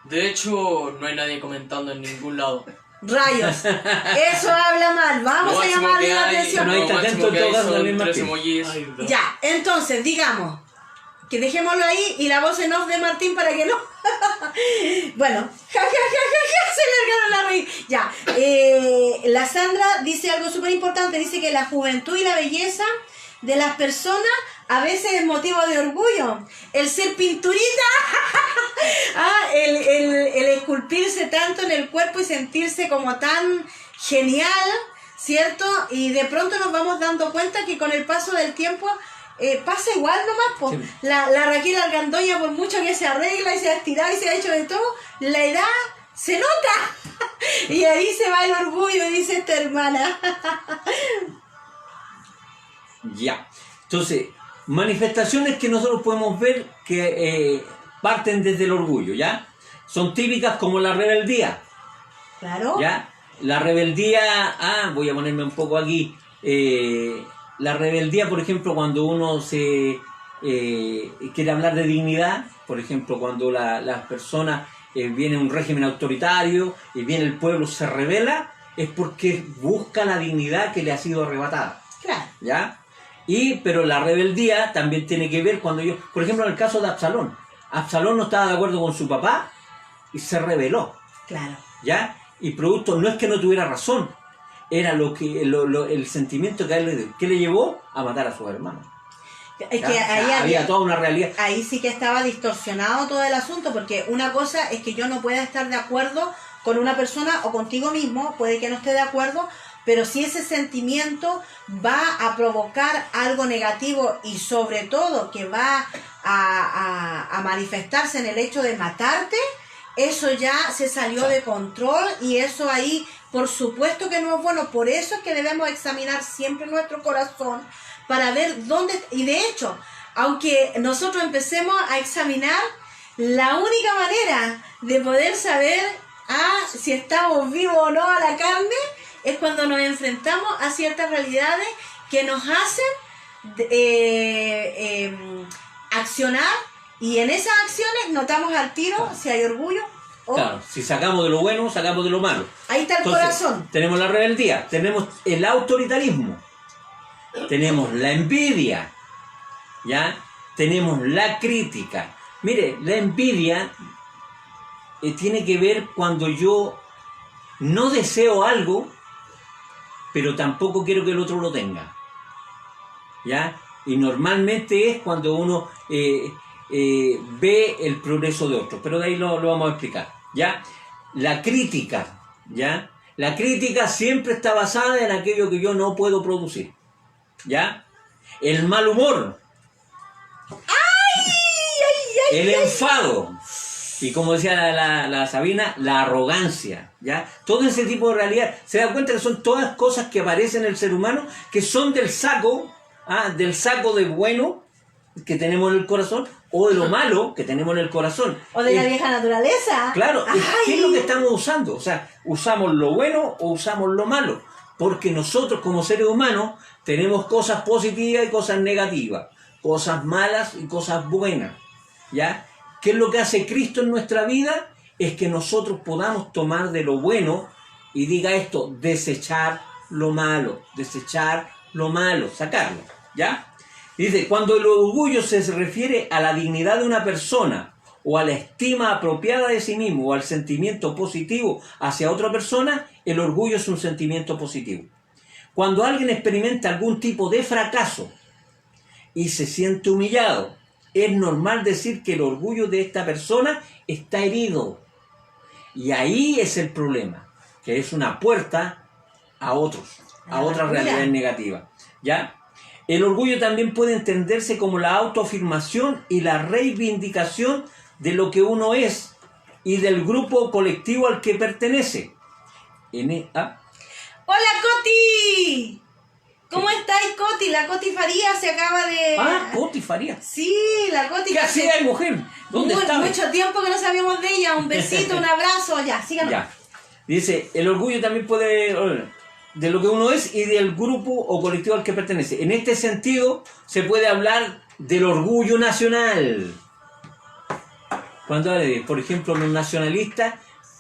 De hecho, no hay nadie comentando en ningún lado. Rayos, eso habla mal. Vamos a llamarle la atención. No hay talento en todo caso también, tres Martín. emojis. Ya, entonces, digamos, que dejémoslo ahí y la voz en off de Martín para que no... Bueno, se largaron a reír. Ya, la Sandra dice algo súper importante, dice que la juventud y la belleza de las personas a veces es motivo de orgullo. El ser pinturita, el esculpirse tanto en el cuerpo y sentirse como tan genial, ¿cierto? Y de pronto nos vamos dando cuenta que con el paso del tiempo pasa igual nomás, po. Sí. La Raquel Argandoña, por mucho que se arregla y se ha estirado y se ha hecho de todo, la edad se nota. Y ahí se va el orgullo, dice esta hermana. Ya. Entonces, manifestaciones que nosotros podemos ver que parten desde el orgullo, ¿ya? Son típicas como la rebeldía. Claro. ¿Ya? La rebeldía, voy a ponerme un poco aquí. La rebeldía, por ejemplo, cuando uno se quiere hablar de dignidad, por ejemplo, cuando las personas viene un régimen autoritario y viene el pueblo, se rebela, es porque busca la dignidad que le ha sido arrebatada. Claro. ¿Ya? Pero la rebeldía también tiene que ver cuando por ejemplo, en el caso de Absalón. Absalón no estaba de acuerdo con su papá y se rebeló. Claro. ¿Ya? Y producto, no es que no tuviera razón, era el sentimiento que a él le llevó a matar a sus hermanos. Es ¿Ya? que O sea, ahí había toda una realidad. ahí sí que estaba distorsionado todo el asunto, porque una cosa es que yo no pueda estar de acuerdo con una persona o contigo mismo, puede que no esté de acuerdo, pero si ese sentimiento va a provocar algo negativo y sobre todo que va a manifestarse en el hecho de matarte, eso ya se salió de control y eso ahí por supuesto que no es bueno. Por eso es que debemos examinar siempre nuestro corazón para ver dónde... Y de hecho, aunque nosotros empecemos a examinar, la única manera de poder saber si estamos vivos o no a la carne es cuando nos enfrentamos a ciertas realidades que nos hacen accionar, y en esas acciones notamos al tiro si hay orgullo o... Claro, si sacamos de lo bueno, sacamos de lo malo. Ahí está el Entonces, corazón. tenemos la rebeldía, tenemos el autoritarismo, tenemos la envidia, ¿ya? Tenemos la crítica. Mire, la envidia tiene que ver cuando yo no deseo algo, pero tampoco quiero que el otro lo tenga, ¿ya? Y normalmente es cuando uno ve el progreso de otro, pero de ahí lo vamos a explicar, ¿ya? la crítica, ¿ya? La crítica siempre está basada en aquello que yo no puedo producir, ¿ya? El mal humor, el enfado, y como decía la Sabina, la arrogancia, ¿ya? Todo ese tipo de realidad, se da cuenta que son todas cosas que aparecen en el ser humano, que son del saco de bueno que tenemos en el corazón, o de lo malo que tenemos en el corazón. O de la vieja naturaleza. Claro, Ay. ¿qué es lo que estamos usando? O sea, ¿usamos lo bueno o usamos lo malo? Porque nosotros como seres humanos tenemos cosas positivas y cosas negativas, cosas malas y cosas buenas, ¿ya? ¿Qué es lo que hace Cristo en nuestra vida? Es que nosotros podamos tomar de lo bueno, y diga esto, desechar lo malo, sacarlo, ¿ya? Dice, cuando el orgullo se refiere a la dignidad de una persona, o a la estima apropiada de sí mismo, o al sentimiento positivo hacia otra persona, el orgullo es un sentimiento positivo. Cuando alguien experimenta algún tipo de fracaso y se siente humillado, es normal decir que el orgullo de esta persona está herido. Y ahí es el problema, que es una puerta a otros, a otras realidades negativas, ¿ya? El orgullo también puede entenderse como la autoafirmación y la reivindicación de lo que uno es y del grupo colectivo al que pertenece. ¡Hola, Coti! ¿Cómo estáis, Coti? La Coti Faría se acaba de... Coti Faría. Sí, la Coti. ¿Qué hacía, mujer? ¿Dónde estaba? Mucho tiempo que no sabíamos de ella. Un besito, un abrazo. Ya, síganos. Ya. Dice, el orgullo también puede... de lo que uno es y del grupo o colectivo al que pertenece. En este sentido, se puede hablar del orgullo nacional. Cuando, por ejemplo, los nacionalistas,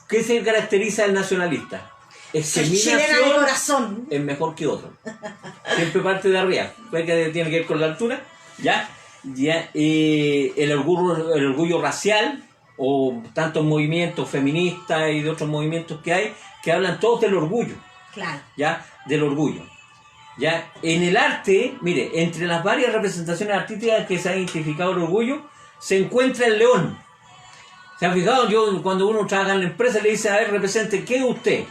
¿qué se caracteriza al nacionalista? Es que mi chilena de corazón es mejor que otro. Siempre parte de arriba. ¿Ves que tiene que ver con la altura? ¿Ya? El orgullo racial, o tantos movimientos feministas y de otros movimientos que hay, que hablan todos del orgullo. Claro. ¿Ya? Del orgullo. ¿Ya? En el arte, mire, entre las varias representaciones artísticas que se ha identificado el orgullo, se encuentra el león. ¿Se han fijado? Yo, cuando uno trabaja en la empresa, le dice, a ver, represente, ¿qué es usted?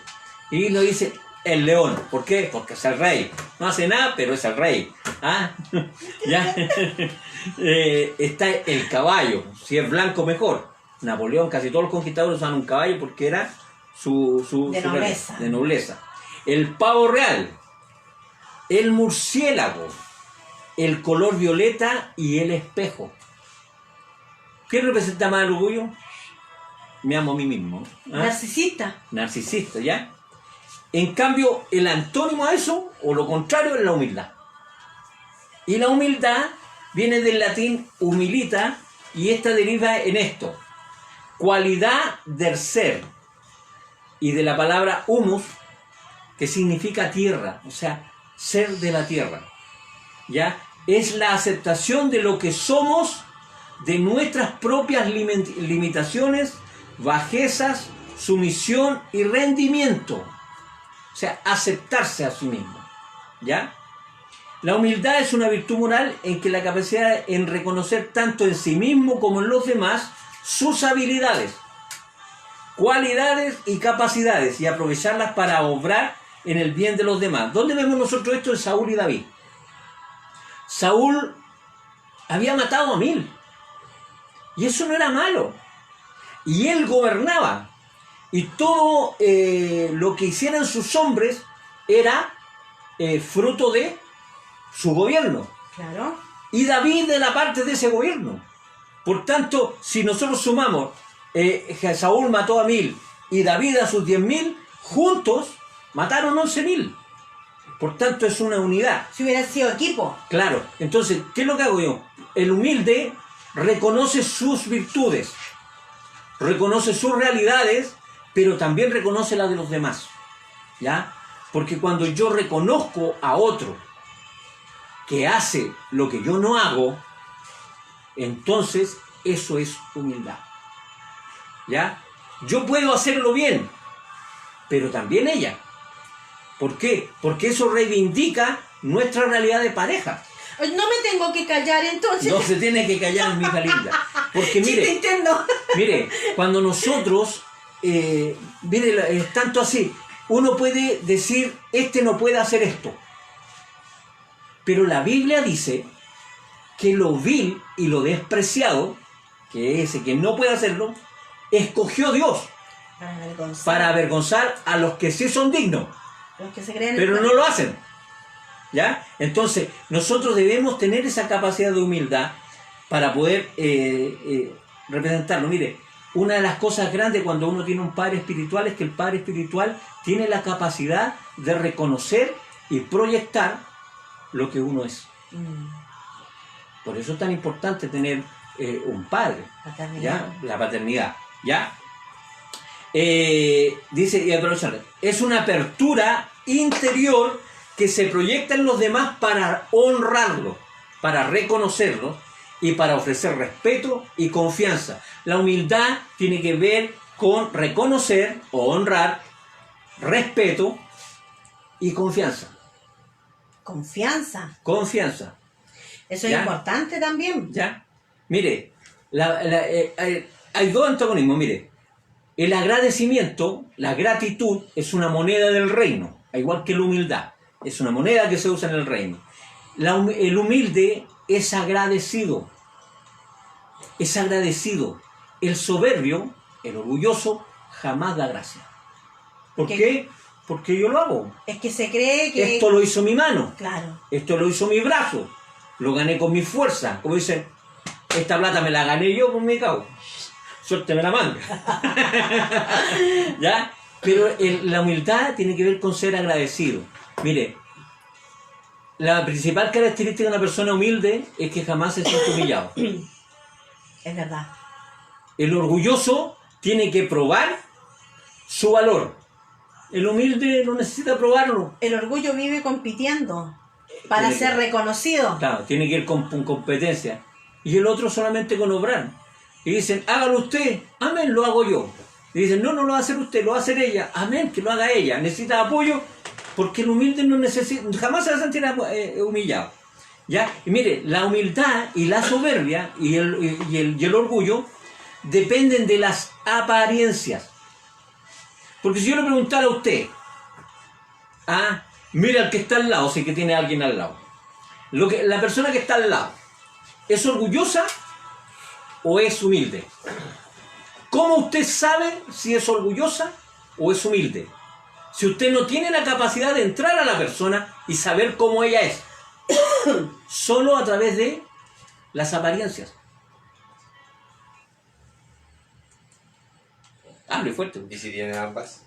Y lo dice, el león. ¿Por qué? Porque es el rey. No hace nada, pero es el rey. ¿Ah? ¿Ya? Está el caballo. Si es blanco, mejor. Napoleón, casi todos los conquistadores usaban un caballo porque era de nobleza. El pavo real, el murciélago, el color violeta y el espejo. ¿Qué representa más el orgullo? Me amo a mí mismo. Narcisista, ¿ya? En cambio, el antónimo a eso, o lo contrario, es la humildad. Y la humildad viene del latín humilita, y esta deriva en esto: cualidad del ser, y de la palabra humus, que significa tierra, o sea, ser de la tierra, ¿ya? Es la aceptación de lo que somos, de nuestras propias limitaciones, bajezas, sumisión y rendimiento. O sea, aceptarse a sí mismo, ¿ya? La humildad es una virtud moral en que la capacidad en reconocer tanto en sí mismo como en los demás sus habilidades, cualidades y capacidades, y aprovecharlas para obrar en el bien de los demás. ¿Dónde vemos nosotros esto? En Saúl y David. Saúl había matado a 1000. Y eso no era malo. Y él gobernaba. Y todo lo que hicieran sus hombres era fruto de su gobierno. Claro. Y David de la parte de ese gobierno. Por tanto, si nosotros sumamos, Saúl mató a 1000 y David a sus 10.000, juntos mataron 11.000. Por tanto, es una unidad. Si hubiera sido equipo. Claro. Entonces, ¿qué es lo que hago yo? El humilde reconoce sus virtudes, reconoce sus realidades, pero también reconoce las de los demás, ¿ya? Porque cuando yo reconozco a otro que hace lo que yo no hago, entonces eso es humildad, ¿ya? Yo puedo hacerlo bien, pero también ella. ¿Por qué? Porque eso reivindica nuestra realidad de pareja. No me tengo que callar entonces. No se tiene que callar, mi hija linda. Porque mire, cuando nosotros mire, es tanto así. Uno puede decir, este no puede hacer esto. Pero la Biblia dice que lo vil y lo despreciado, que ese que no puede hacerlo, escogió Dios para avergonzar a los que sí son dignos, los que se creen, pero no lo hacen. ¿Ya? Entonces, nosotros debemos tener esa capacidad de humildad para poder representarlo. Mire, una de las cosas grandes cuando uno tiene un padre espiritual es que el padre espiritual tiene la capacidad de reconocer y proyectar lo que uno es. Por eso es tan importante tener un padre. ¿Ya? La paternidad. ¿Ya? Dice, y aprovechar, es una apertura interior que se proyecta en los demás para honrarlo, para reconocerlo y para ofrecer respeto y confianza. La humildad tiene que ver con reconocer o honrar, respeto y confianza. Confianza. Confianza. Eso es ¿Ya? importante también. ¿Ya? Mire, hay dos antagonismos. Mire, el agradecimiento, la gratitud, es una moneda del reino, igual que la humildad. Es una moneda que se usa en el reino. El humilde es agradecido. Es agradecido. El soberbio, el orgulloso, jamás da gracia. ¿Por qué? Porque yo lo hago. Es que se cree que... Esto lo hizo mi mano. Claro. Esto lo hizo mi brazo. Lo gané con mi fuerza. Como dicen, esta plata me la gané yo con mi cabo. Suélteme la manga. ¿Ya? Pero la humildad tiene que ver con ser agradecido. Mire, la principal característica de una persona humilde es que jamás se siente humillado. Es verdad. El orgulloso tiene que probar su valor. El humilde no necesita probarlo. El orgullo vive compitiendo para ser reconocido. Claro, tiene que ir con competencia. Y el otro solamente con obrar. Y dicen, hágalo usted. Amén, lo hago yo. Y dicen, no, no lo va a hacer usted, lo va a hacer ella. Amén, que lo haga ella. Necesita apoyo porque el humilde no necesita, jamás se va a sentir humillado. ¿Ya? Y mire, la humildad y la soberbia y el orgullo dependen de las apariencias. Porque si yo le preguntara a usted, mira al que está al lado, si que tiene a alguien al lado. La persona que está al lado, ¿es orgullosa o es humilde? ¿Cómo usted sabe si es orgullosa o es humilde? Si usted no tiene la capacidad de entrar a la persona y saber cómo ella es, solo a través de las apariencias. Hable fuerte. ¿Y si tiene ambas?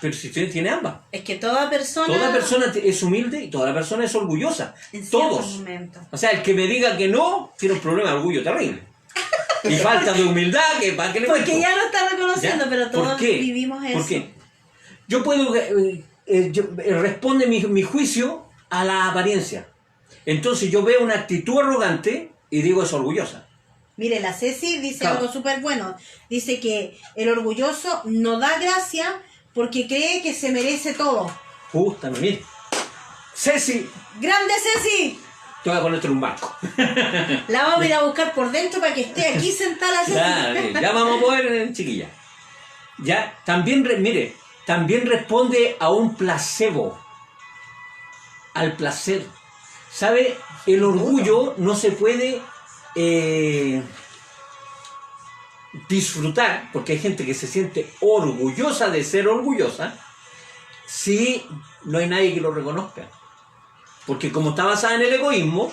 Pero si usted tiene ambas. Es que toda persona es humilde y toda persona es orgullosa. en Todos. ciertos momentos. O sea, el que me diga que no, tiene un problema de orgullo terrible. Y falta de humildad, que para qué le Porque cuento. ya lo está reconociendo, ¿Ya? pero todos ¿Por qué? vivimos eso. ¿Por qué? Yo puedo... responde mi juicio a la apariencia. Entonces yo veo una actitud arrogante y digo es orgullosa. Mire, la Ceci dice Claro. algo súper bueno. Dice que el orgulloso no da gracia porque cree que se merece todo. Justamente, mire. Ceci, ¡Grande Ceci! te voy a ponerte en un barco. La vamos a ir a buscar por dentro para que esté aquí sentada la Ceci. Ya vamos a poder, chiquilla. Ya, también, mire, también responde a un placebo. Al placer. ¿Sabe? El orgullo no se puede disfrutar, porque hay gente que se siente orgullosa de ser orgullosa, si no hay nadie que lo reconozca. Porque como está basada en el egoísmo,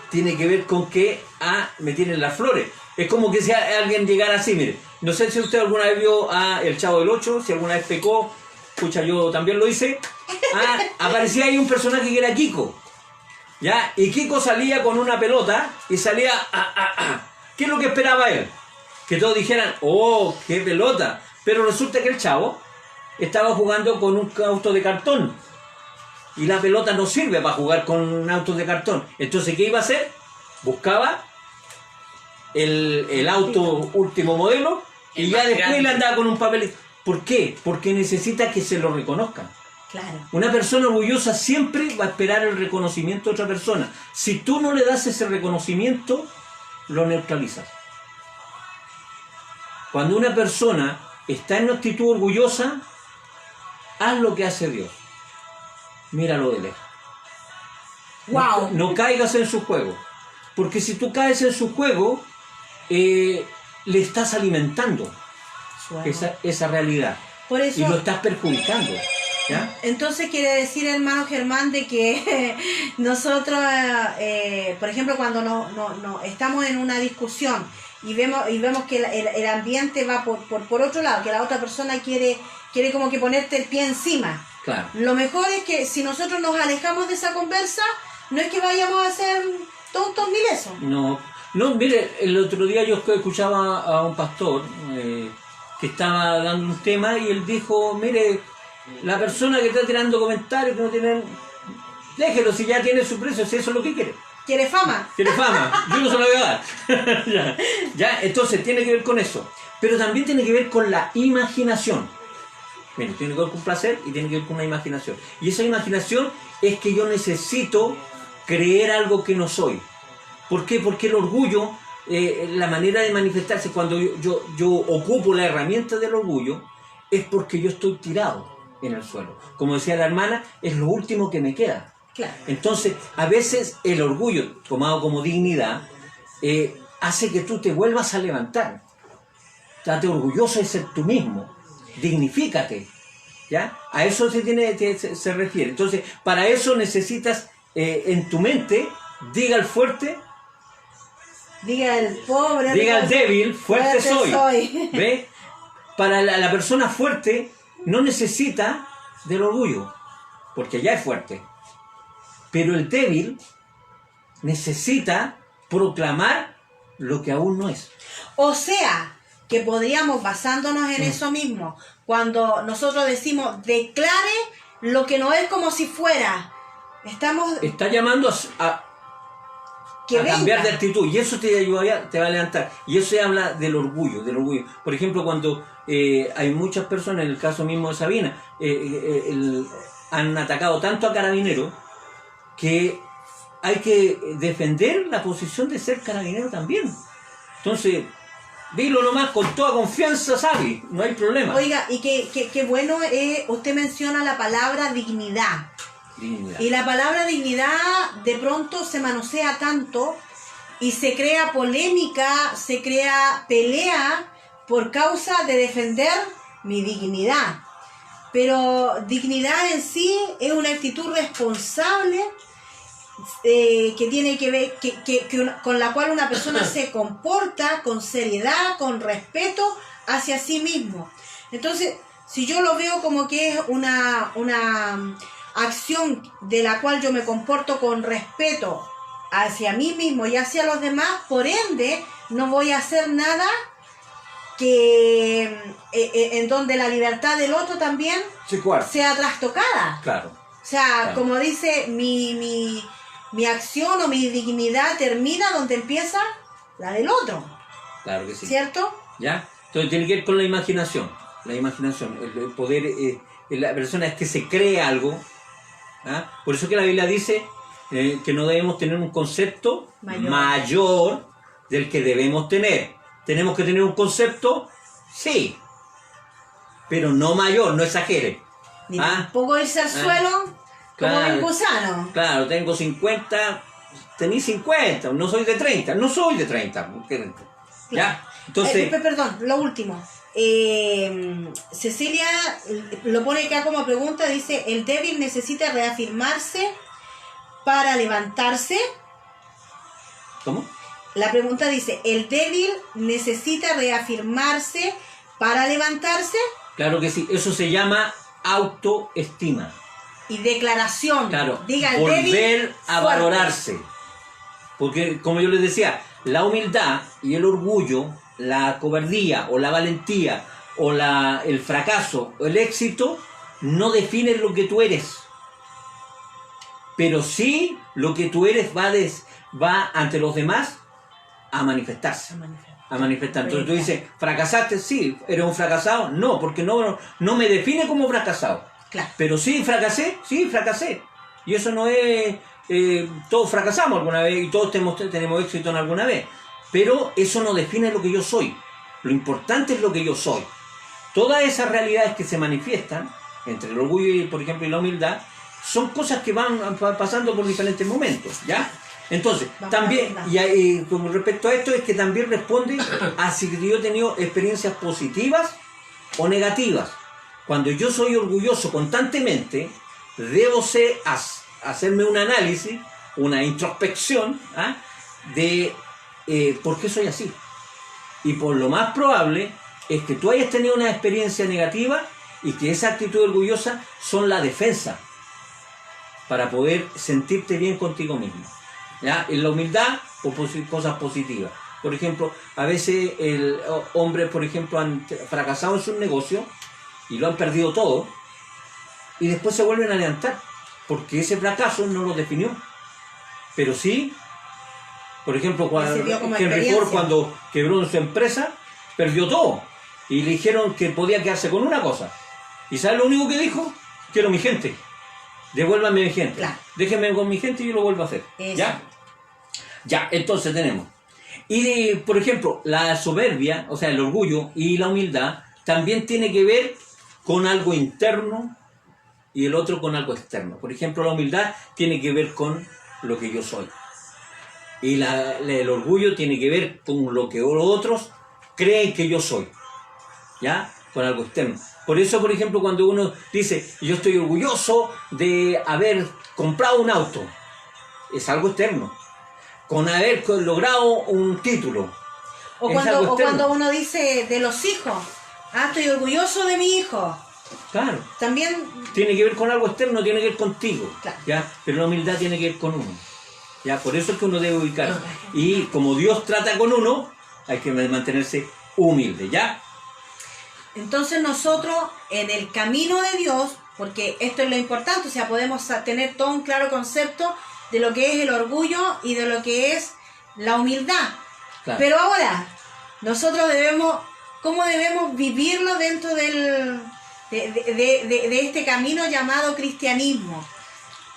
tiene que ver con que me tienen las flores. Es como que si alguien llegara así, mire, no sé si usted alguna vez vio a El Chavo del Ocho, si alguna vez pecó, escucha, yo también lo hice, aparecía ahí un personaje que era Kiko, ¿ya? Y Kiko salía con una pelota y salía, ¿qué es lo que esperaba él? Que todos dijeran, ¡oh, qué pelota! Pero resulta que el Chavo estaba jugando con un auto de cartón. Y la pelota no sirve para jugar con autos de cartón. Entonces, ¿qué iba a hacer? Buscaba el auto último modelo y ya después le andaba con un papelito. ¿Por qué? Porque necesita que se lo reconozcan. Claro. Una persona orgullosa siempre va a esperar el reconocimiento de otra persona. Si tú no le das ese reconocimiento, lo neutralizas. Cuando una persona está en una actitud orgullosa, haz lo que hace Dios. Míralo de lejos. Wow. No caigas en su juego. Porque si tú caes en su juego, le estás alimentando esa realidad. Por eso, y lo estás perjudicando. ¿Ya? Entonces quiere decir, hermano Germán, de que nosotros, por ejemplo, cuando no estamos en una discusión y vemos que el ambiente va por otro lado, que la otra persona quiere como que ponerte el pie encima. Claro. Lo mejor es que si nosotros nos alejamos de esa conversa, no es que vayamos a ser tontos ni lesos. No, mire, el otro día yo escuchaba a un pastor que estaba dando un tema y él dijo, mire, la persona que está tirando comentarios que no tienen, déjelo si ya tiene su precio, si eso es lo que quiere. ¿Quiere fama? Quiere fama, yo no se lo voy a dar. ya, entonces tiene que ver con eso. Pero también tiene que ver con la imaginación. Bueno, tiene que ver con placer y tiene que ver con una imaginación. Y esa imaginación es que yo necesito creer algo que no soy. ¿Por qué? Porque el orgullo, la manera de manifestarse cuando yo ocupo la herramienta del orgullo, es porque yo estoy tirado en el suelo. Como decía la hermana, es lo último que me queda. Claro. Entonces, a veces el orgullo, tomado como dignidad, hace que tú te vuelvas a levantar. Estate orgulloso de ser tú mismo. Dignifícate. ¿Ya? A eso se refiere. Entonces, para eso necesitas en tu mente, diga el fuerte, diga el pobre, diga el débil, fuerte soy. ¿Ve? Para la persona fuerte no necesita del orgullo, porque ya es fuerte. Pero el débil necesita proclamar lo que aún no es. O sea, que podríamos, basándonos en eso mismo, cuando nosotros decimos, declare lo que no es como si fuera, está llamando a cambiar de actitud, y eso te ayudaría, te va a levantar. Y eso se habla del orgullo. Por ejemplo, cuando hay muchas personas, en el caso mismo de Sabina, han atacado tanto a carabineros que hay que defender la posición de ser carabinero también. Entonces, dilo nomás con toda confianza, Sabi, no hay problema. Oiga, y qué bueno, usted menciona la palabra dignidad. Y la palabra dignidad de pronto se manosea tanto y se crea polémica, se crea pelea por causa de defender mi dignidad. Pero dignidad en sí es una actitud responsable que tiene que ver con la cual una persona se comporta con seriedad, con respeto hacia sí mismo. Entonces, si yo lo veo como que es una acción de la cual yo me comporto con respeto hacia mí mismo y hacia los demás, por ende no voy a hacer nada que en donde la libertad del otro también sea trastocada. Claro. O sea, como dice, mi acción o mi dignidad termina donde empieza la del otro. Claro que sí. ¿Cierto? ¿Ya? Entonces tiene que ver con la imaginación. La imaginación, el poder, la persona es que se cree algo. ¿Ah? Por eso que la Biblia dice que no debemos tener un concepto mayor del que debemos tener. ¿Tenemos que tener un concepto? Sí. Pero no mayor, no exagere. Ni tampoco irse al suelo como el gusano. Claro, tengo 50, tení 50, no soy de 30, no soy de 30. ¿Ya? Entonces, perdón, lo último. Cecilia lo pone acá como pregunta, dice, ¿el débil necesita reafirmarse para levantarse? ¿Cómo? La pregunta dice, ¿el débil necesita reafirmarse para levantarse? Claro que sí, eso se llama autoestima. Y declaración. Claro, diga el volver débil a fuerte. valorarse. Porque, como yo les decía, la humildad y el orgullo, la cobardía o la valentía o el fracaso o el éxito no definen lo que tú eres. Pero sí lo que tú eres va ante los demás a manifestarse. A manifestar. Entonces tú dices, ¿fracasaste? Sí. ¿Eres un fracasado? No, porque no me define como fracasado. Claro. Pero sí fracasé. Y eso no es... todos fracasamos alguna vez y todos tenemos éxito en alguna vez. Pero eso no define lo que yo soy. Lo importante es lo que yo soy. Todas esas realidades que se manifiestan entre el orgullo y, por ejemplo, y la humildad, son cosas que van pasando por diferentes momentos, ¿ya? Entonces, también, y con respecto a esto, es que también responde a si yo he tenido experiencias positivas o negativas. Cuando yo soy orgulloso constantemente, debo hacerme un análisis, una introspección, ¿ah? De por qué soy así. Y por lo más probable es que tú hayas tenido una experiencia negativa y que esa actitud orgullosa son la defensa para poder sentirte bien contigo mismo, ¿ya? En la humildad, cosas positivas. Por ejemplo, a veces hombres, por ejemplo, han fracasado en sus negocios y lo han perdido todo y después se vuelven a levantar porque ese fracaso no los definió. Pero sí, por ejemplo, Henry Ford, cuando quebró en su empresa, perdió todo y le dijeron que podía quedarse con una cosa. ¿Y sabes lo único que dijo? Quiero mi gente. Devuélvame mi gente. Claro. Déjenme con mi gente y yo lo vuelvo a hacer. ¿Ya? Ya, entonces tenemos. Y, por ejemplo, la soberbia, o sea, el orgullo y la humildad, también tiene que ver con algo interno y el otro con algo externo. Por ejemplo, la humildad tiene que ver con lo que yo soy. Y el orgullo tiene que ver con lo que los otros creen que yo soy. ¿Ya? Con algo externo. Por eso, por ejemplo, cuando uno dice, yo estoy orgulloso de haber comprado un auto, es algo externo. Con haber logrado un título. O cuando uno dice de los hijos, estoy orgulloso de mi hijo. Claro. También tiene que ver con algo externo, tiene que ver contigo. Claro. ¿Ya? Pero la humildad tiene que ver con uno. ¿Ya? Por eso es que uno debe ubicarse. Y como Dios trata con uno, hay que mantenerse humilde, ¿ya? Entonces nosotros, en el camino de Dios, porque esto es lo importante, o sea, podemos tener todo un claro concepto de lo que es el orgullo y de lo que es la humildad. Claro. Pero ahora, nosotros ¿cómo debemos vivirlo dentro de este camino llamado cristianismo?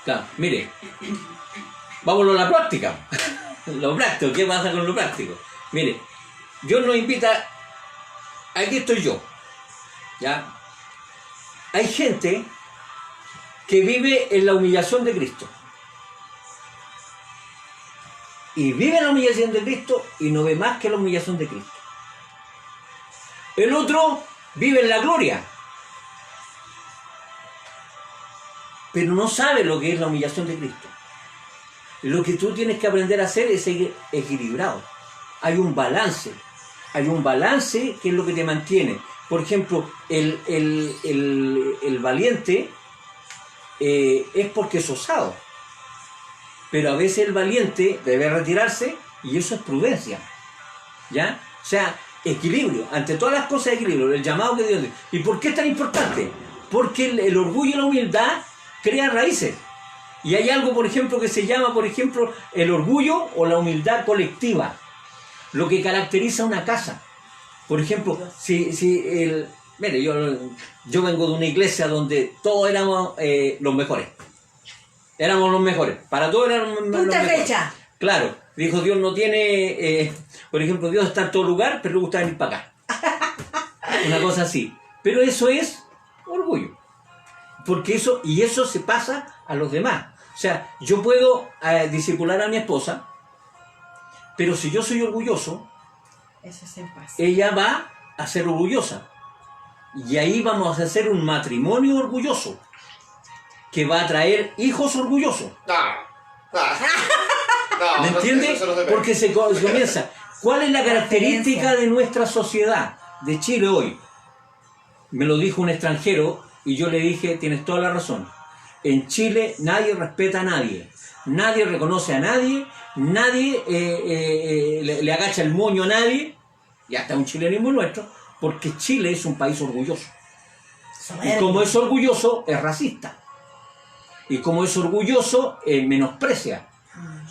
Claro, mire, vámonos a la práctica. Lo práctico, ¿qué pasa con lo práctico? Mire, Dios nos invita, aquí estoy yo, ¿ya? Hay gente que vive en la humillación de Cristo. Y vive en la humillación de Cristo y no ve más que la humillación de Cristo. El otro vive en la gloria, pero no sabe lo que es la humillación de Cristo. Lo que tú tienes que aprender a hacer es seguir equilibrado. Hay un balance que es lo que te mantiene. Por ejemplo, el valiente es porque es osado. Pero a veces el valiente debe retirarse y eso es prudencia. ¿Ya? O sea, equilibrio. Ante todas las cosas, equilibrio. El llamado que Dios dio. ¿Y por qué es tan importante? Porque el orgullo y la humildad crean raíces. Y hay algo, por ejemplo, que se llama, por ejemplo, el orgullo o la humildad colectiva. Lo que caracteriza una casa. Por ejemplo, mire, yo vengo de una iglesia donde todos éramos los mejores. Éramos los mejores. Para todos éramos los mejores. Fecha. Claro. Dijo, Dios no tiene... por ejemplo, Dios está en todo lugar, pero le gusta venir para acá. Una cosa así. Pero eso es orgullo. Porque eso se pasa a los demás. O sea, yo puedo discipular a mi esposa, pero si yo soy orgulloso, eso se pasa. Ella va a ser orgullosa. Y ahí vamos a hacer un matrimonio orgulloso, que va a traer hijos orgullosos. ¿Me entiendes? Porque se comienza. ¿Cuál es la característica de nuestra sociedad, de Chile hoy? Me lo dijo un extranjero y yo le dije, tienes toda la razón. En Chile nadie respeta a nadie, nadie reconoce a nadie, nadie le agacha el moño a nadie, y hasta un chilenismo nuestro, porque Chile es un país orgulloso. Y como es orgulloso, es racista. Y como es orgulloso, menosprecia.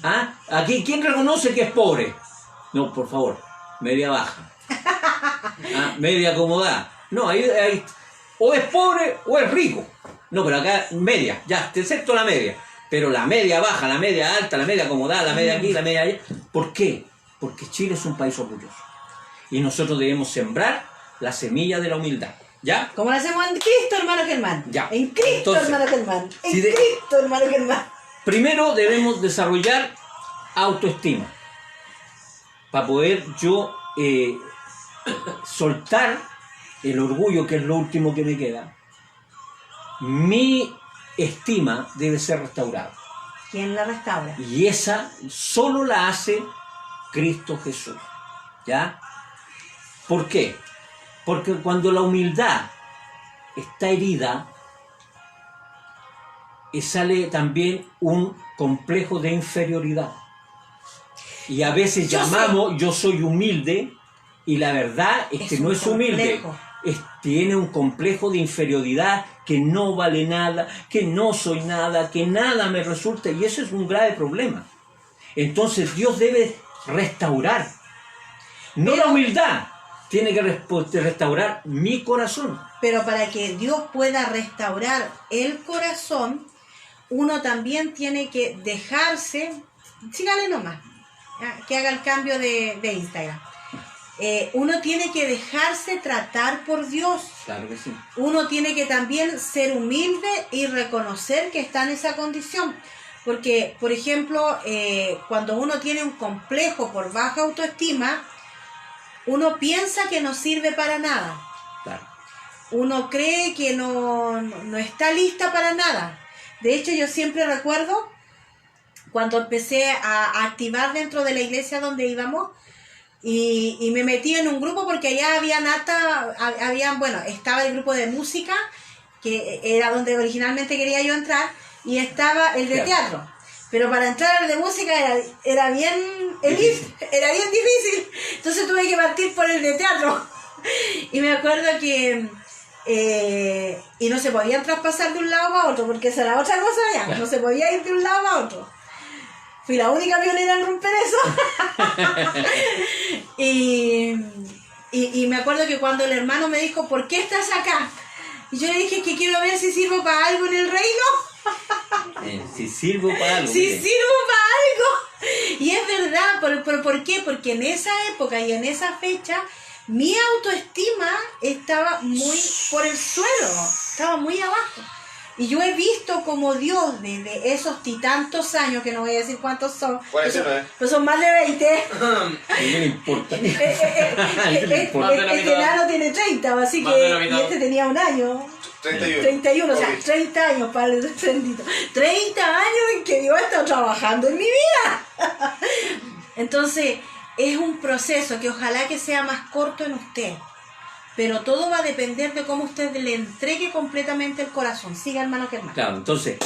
¿Ah? Aquí, ¿quién reconoce que es pobre? No, por favor, media baja. ¿Ah? Media acomodada. No, ahí o es pobre o es rico. No, pero acá media, ya, te acepto la media. Pero la media baja, la media alta, la media acomodada, la media aquí, la media allá. ¿Por qué? Porque Chile es un país orgulloso. Y nosotros debemos sembrar la semilla de la humildad. ¿Ya? Como lo hacemos en Cristo, hermano Germán. Ya. En Cristo, Entonces, hermano Germán. En si de- Cristo, hermano Germán. Primero debemos desarrollar autoestima para poder yo soltar el orgullo, que es lo último que me queda. Mi estima debe ser restaurada. ¿Quién la restaura? Y esa solo la hace Cristo Jesús. ¿Ya? ¿Por qué? Porque cuando la humildad está herida, sale también un complejo de inferioridad. Y a veces llamamos, yo soy humilde, y la verdad es que Es no un es humilde. complejo. Tiene un complejo de inferioridad, que no vale nada, que no soy nada, que nada me resulta, y eso es un grave problema. Entonces Dios debe restaurar, no la humildad, tiene que restaurar mi corazón. Pero para que Dios pueda restaurar el corazón, uno también tiene que dejarse, sígale nomás, que haga el cambio de Instagram. Uno tiene que dejarse tratar por Dios. Claro que sí. Uno tiene que también ser humilde y reconocer que está en esa condición. Porque, por ejemplo, cuando uno tiene un complejo por baja autoestima, uno piensa que no sirve para nada. Claro. Uno cree que no está lista para nada. De hecho, yo siempre recuerdo cuando empecé a activar dentro de la iglesia donde íbamos, y me metí en un grupo porque allá estaba el grupo de música, que era donde originalmente quería yo entrar, y estaba el de teatro. Pero para entrar al de música era bien difícil. Entonces tuve que partir por el de teatro. Y me acuerdo que y no se podían traspasar de un lado a otro, porque esa era otra cosa ya. No se podía ir de un lado a otro. Fui la única violera en romper eso. y me acuerdo que cuando el hermano me dijo, ¿por qué estás acá? Y yo le dije que quiero ver si sirvo para algo en el reino. Si sirvo para algo. Si sirvo para algo. Y es verdad, ¿por qué? Porque en esa época y en esa fecha, mi autoestima estaba muy por el suelo, estaba muy abajo. Y yo he visto como Dios, desde esos tantos años, que no voy a decir cuántos son, pues son más de 20. No me importa. Este enano tiene 30, así que, y este tenía un año. 31, o sea, 30 años, Padre bendito. 30 años en que Dios ha estado trabajando en mi vida. Entonces, es un proceso que ojalá que sea más corto en usted. Pero todo va a depender de cómo usted le entregue completamente el corazón. Siga, hermano Germán. Claro, entonces,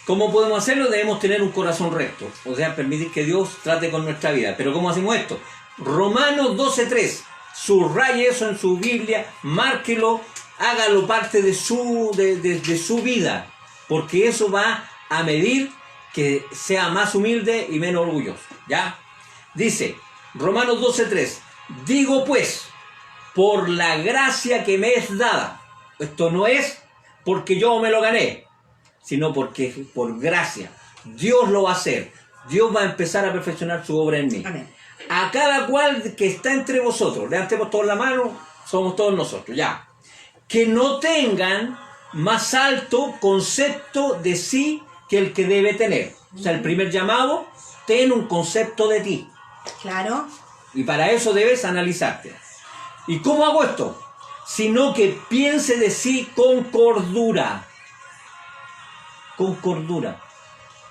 ¿cómo podemos hacerlo? Debemos tener un corazón recto. O sea, permitir que Dios trate con nuestra vida. ¿Pero cómo hacemos esto? Romanos 12:3. Subraye eso en su Biblia, márquelo, hágalo parte de su vida. Porque eso va a medir que sea más humilde y menos orgulloso. ¿Ya? Dice, Romanos 12:3. Digo pues, por la gracia que me es dada. Esto no es porque yo me lo gané, sino porque por gracia. Dios lo va a hacer. Dios va a empezar a perfeccionar su obra en mí. Amén. A cada cual que está entre vosotros, levantemos todos la mano, somos todos nosotros, ya. Que no tengan más alto concepto de sí que el que debe tener. O sea, el primer llamado, ten un concepto de ti. Claro. Y para eso debes analizarte. ¿Y cómo hago esto? Sino que piense de sí con cordura. Con cordura.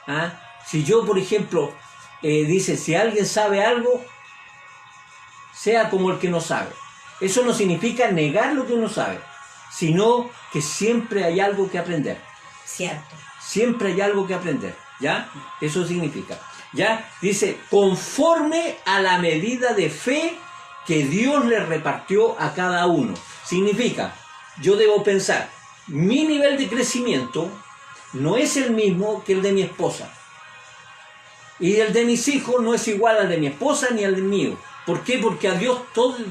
¿Ah? Si yo, por ejemplo, dice, si alguien sabe algo, sea como el que no sabe. Eso no significa negar lo que uno sabe, sino que siempre hay algo que aprender. Cierto. Siempre hay algo que aprender. ¿Ya? Eso significa. ¿Ya? Dice, conforme a la medida de fe que Dios le repartió a cada uno. Significa, yo debo pensar, mi nivel de crecimiento no es el mismo que el de mi esposa. Y el de mis hijos no es igual al de mi esposa ni al mío. ¿Por qué? Porque a Dios,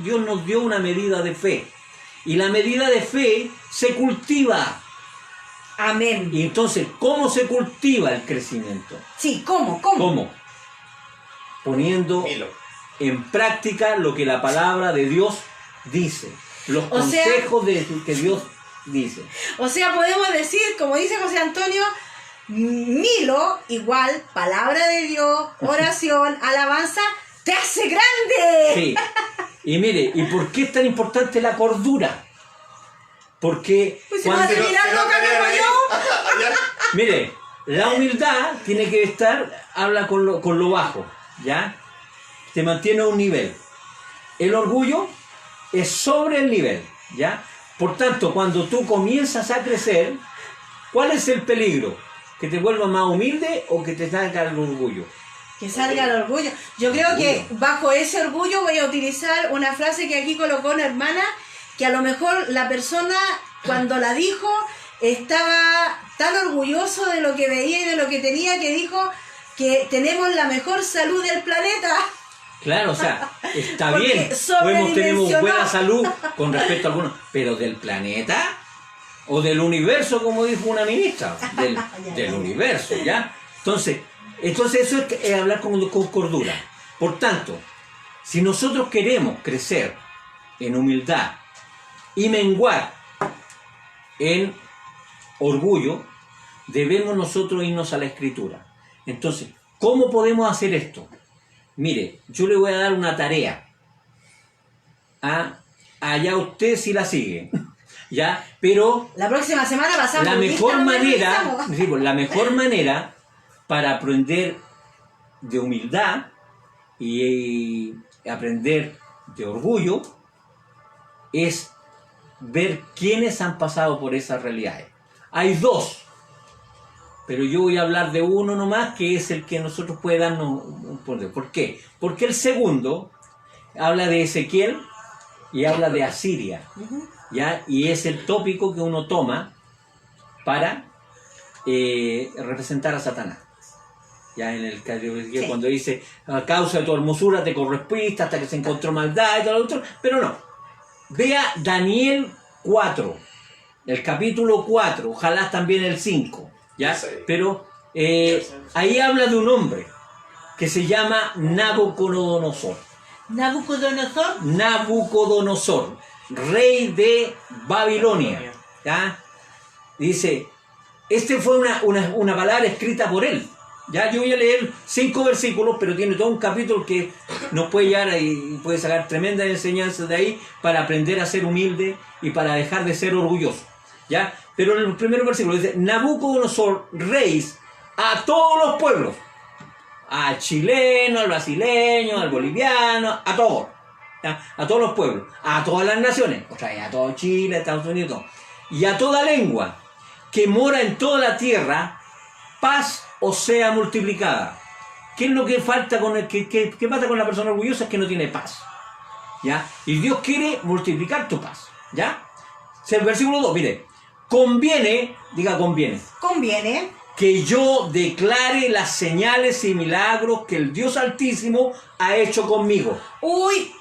Dios nos dio una medida de fe. Y la medida de fe se cultiva. Amén. Y entonces, ¿cómo se cultiva el crecimiento? Sí, ¿cómo? ¿Cómo? Poniendo en práctica lo que la palabra de Dios dice, los O sea- consejos que Dios dice. O sea, podemos decir, como dice José Antonio, Milo, igual, palabra de Dios, oración, alabanza, te hace grande. Sí. Y mire, ¿y por qué es tan importante la cordura? Porque Pues si vas a cuando... mirar loca como yo. Mire, la humildad tiene que estar, habla con lo bajo, ¿ya? Te mantiene a un nivel. El orgullo es sobre el nivel, ¿ya? Por tanto, cuando tú comienzas a crecer, ¿cuál es el peligro? ¿Que te vuelvas más humilde o que te salga el orgullo? Que salga el orgullo. Yo creo que bajo ese orgullo voy a utilizar una frase que aquí colocó una hermana, que a lo mejor la persona cuando la dijo estaba tan orgulloso de lo que veía y de lo que tenía, que dijo que tenemos la mejor salud del planeta. Claro, o sea, está Porque bien, tenemos sobredimensionó. buena salud con respecto a algunos, pero ¿del planeta? ¿O del universo, como dijo una ministra? Del universo, ¿ya? Entonces eso es hablar con cordura. Por tanto, si nosotros queremos crecer en humildad y menguar en orgullo, debemos nosotros irnos a la Escritura. Entonces, ¿cómo podemos hacer esto? Mire, yo le voy a dar una tarea. Allá usted si la sigue, ¿ya? Pero La próxima semana pasamos. la mejor lista, manera, revisamos. sí, pues, la mejor manera para aprender de humildad y aprender de orgullo es ver quiénes han pasado por esas realidades. Hay dos, pero yo voy a hablar de uno nomás, que es el que nosotros puede darnos un poder. ¿Por qué? Porque el segundo habla de Ezequiel y habla de Asiria, ¿ya? Y es el tópico que uno toma para representar a Satanás. Ya en el caso de Ezequiel, cuando dice, a causa de tu hermosura te correspondiste hasta que se encontró maldad y todo lo otro, pero no. Vea Daniel 4, el capítulo 4, ojalá también el 5, ¿ya? Sí. Pero ahí habla de un hombre que se llama Nabucodonosor. Nabucodonosor, rey de Babilonia, ¿ya? Dice, este fue una palabra escrita por él. Ya, yo voy a leer 5 versículos, pero tiene todo un capítulo que nos puede llevar y puede sacar tremendas enseñanzas de ahí para aprender a ser humilde y para dejar de ser orgulloso. ¿Ya? Pero en el primer versículo dice, Nabucodonosor, rey a todos los pueblos, al chileno, al brasileño, al boliviano, a todos, ¿ya? A todos los pueblos, a todas las naciones, o sea, a todo Chile, a Estados Unidos, todo, y a toda lengua que mora en toda la tierra, paz o sea multiplicada. ¿Qué es lo que falta con el qué pasa con la persona orgullosa? Es que no tiene paz, ¿ya? Y Dios quiere multiplicar tu paz, ¿ya? El versículo 2, mire, conviene, diga conviene, que yo declare las señales y milagros que el Dios Altísimo ha hecho conmigo. Uy,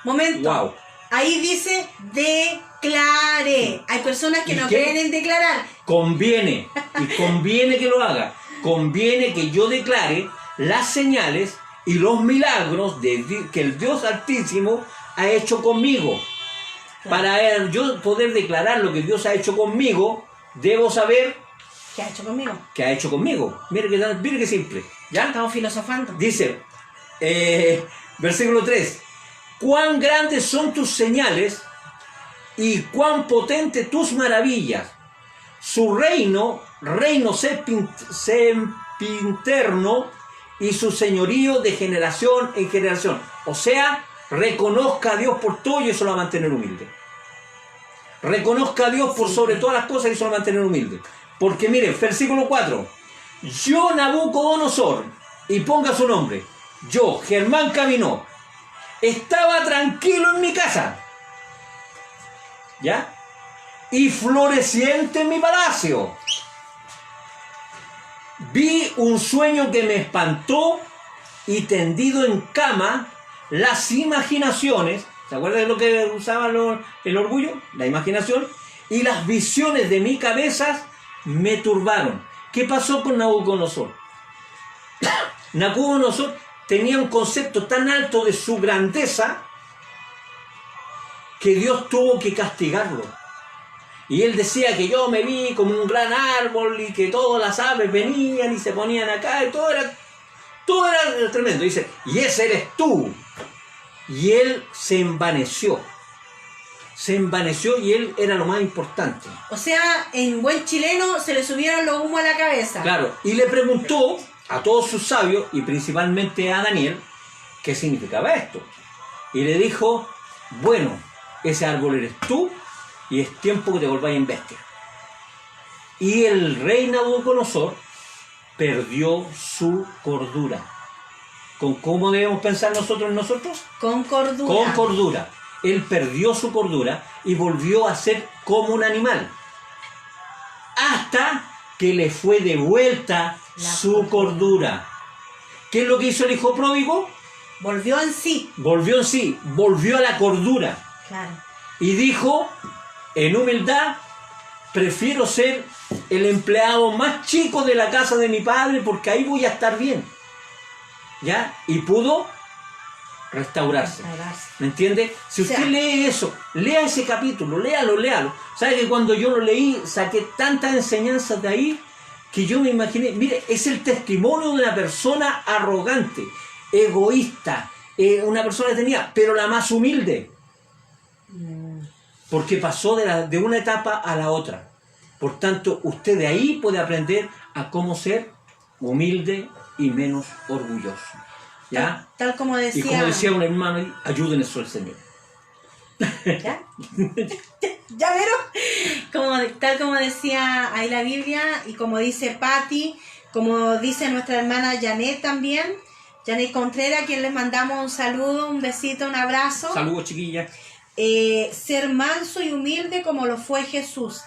momento. Wow. Ahí dice declare. Hay personas que ¿Y no qué? creen en declarar. Conviene, y conviene que lo haga. Conviene que yo declare las señales y los milagros que el Dios Altísimo ha hecho conmigo. Para yo poder declarar lo que Dios ha hecho conmigo, debo saber ¿Qué ha hecho conmigo? qué ha hecho conmigo. Mire que simple, ¿ya? Estamos filosofando. Dice, versículo 3, cuán grandes son tus señales y cuán potentes tus maravillas. Su reino sempiterno y su señorío de generación en generación. O sea, reconozca a Dios por todo y eso lo va a mantener humilde. Reconozca a Dios por sobre todas las cosas y eso lo va a mantener humilde. Porque miren, versículo 4, yo Nabucodonosor, y ponga su nombre, yo, Germán Caminó, estaba tranquilo en mi casa, ¿ya? Y floreciente en mi palacio. Vi un sueño que me espantó y tendido en cama, las imaginaciones, ¿se acuerdan de lo que usaba el orgullo? La imaginación, y las visiones de mi cabeza me turbaron. ¿Qué pasó con Nabucodonosor? Nabucodonosor tenía un concepto tan alto de su grandeza que Dios tuvo que castigarlo. Y él decía que yo me vi como un gran árbol y que todas las aves venían y se ponían acá y todo era tremendo. Dice, y ese eres tú. Y él se envaneció y él era lo más importante. O sea, en buen chileno se le subieron los humos a la cabeza. Claro, y le preguntó a todos sus sabios y principalmente a Daniel qué significaba esto. Y le dijo, bueno, ese árbol eres tú y es tiempo que te volváis en bestia. Y el rey Nabucodonosor perdió su cordura. ¿Con cómo debemos pensar nosotros? Con cordura. Con cordura. Él perdió su cordura y volvió a ser como un animal. Hasta que le fue devuelta su cordura. ¿Qué es lo que hizo el hijo pródigo? Volvió en sí. Volvió a la cordura. Claro. Y dijo, en humildad, prefiero ser el empleado más chico de la casa de mi padre porque ahí voy a estar bien. ¿Ya? Y pudo restaurarse. ¿Me entiende? Si usted lee eso, lea ese capítulo, léalo. ¿Sabe que cuando yo lo leí, saqué tantas enseñanzas de ahí que yo me imaginé, mire, es el testimonio de una persona arrogante, egoísta, una persona que tenía, pero la más humilde. Porque pasó de una etapa a la otra. Por tanto, usted de ahí puede aprender a cómo ser humilde y menos orgulloso. ¿Ya? Tal como decía... Y como decía un hermano, ayúdenos al Señor. ¿Ya? ¿Ya vieron? Tal como decía ahí la Biblia y como dice Patti, como dice nuestra hermana Janet también, Janet Contreras, a quien les mandamos un saludo, un besito, un abrazo. Saludos, chiquillas. Ser manso y humilde como lo fue Jesús.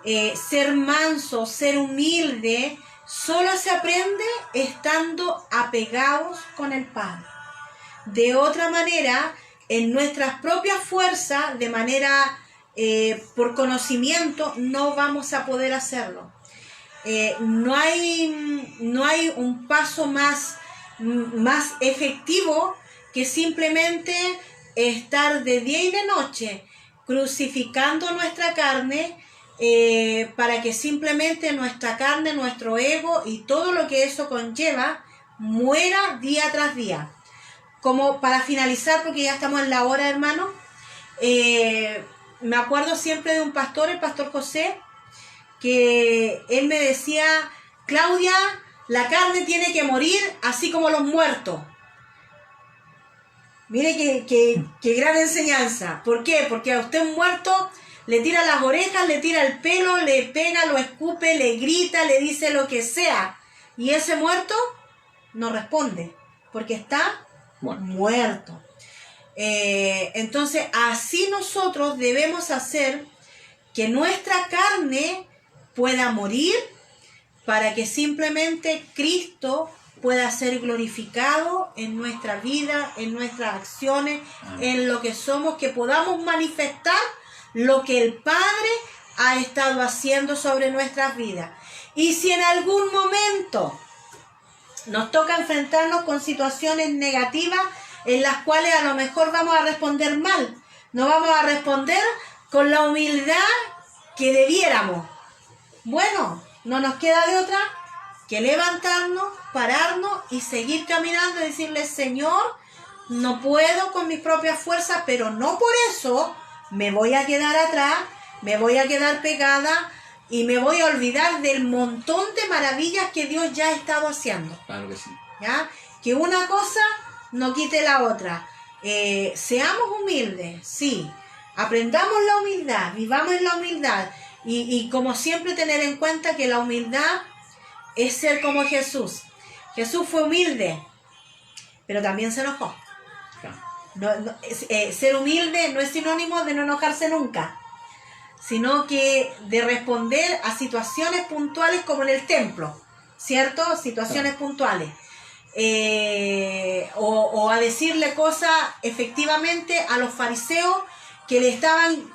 Ser manso, ser humilde, solo se aprende estando apegados con el Padre. De otra manera, en nuestras propias fuerzas, de manera por conocimiento, no vamos a poder hacerlo. No hay un paso más efectivo que simplemente estar de día y de noche crucificando nuestra carne para que simplemente nuestra carne, nuestro ego y todo lo que eso conlleva muera día tras día. Como para finalizar, porque ya estamos en la hora, hermano, me acuerdo siempre de un pastor, el pastor José, que él me decía, Claudia, la carne tiene que morir así como los muertos. Mire qué gran enseñanza. ¿Por qué? Porque a usted un muerto le tira las orejas, le tira el pelo, le pega, lo escupe, le grita, le dice lo que sea. Y ese muerto no responde, porque está muerto. Entonces, así nosotros debemos hacer que nuestra carne pueda morir para que simplemente Cristo pueda ser glorificado en nuestra vida, en nuestras acciones, en lo que somos, que podamos manifestar lo que el Padre ha estado haciendo sobre nuestras vidas. Y si en algún momento nos toca enfrentarnos con situaciones negativas en las cuales a lo mejor vamos a responder mal, no vamos a responder con la humildad que debiéramos. Bueno, no nos queda de otra que levantarnos, pararnos y seguir caminando y decirle, Señor, no puedo con mis propias fuerzas, pero no por eso me voy a quedar atrás, me voy a quedar pegada y me voy a olvidar del montón de maravillas que Dios ya ha estado haciendo. Claro que sí. ¿Ya? Que una cosa no quite la otra. Seamos humildes, sí. Aprendamos la humildad, vivamos en la humildad. Y como siempre tener en cuenta que la humildad es ser como Jesús. Jesús fue humilde, pero también se enojó. Ser humilde no es sinónimo de no enojarse nunca, sino que de responder a situaciones puntuales como en el templo, ¿cierto? Situaciones puntuales. O a decirle cosas efectivamente a los fariseos que le estaban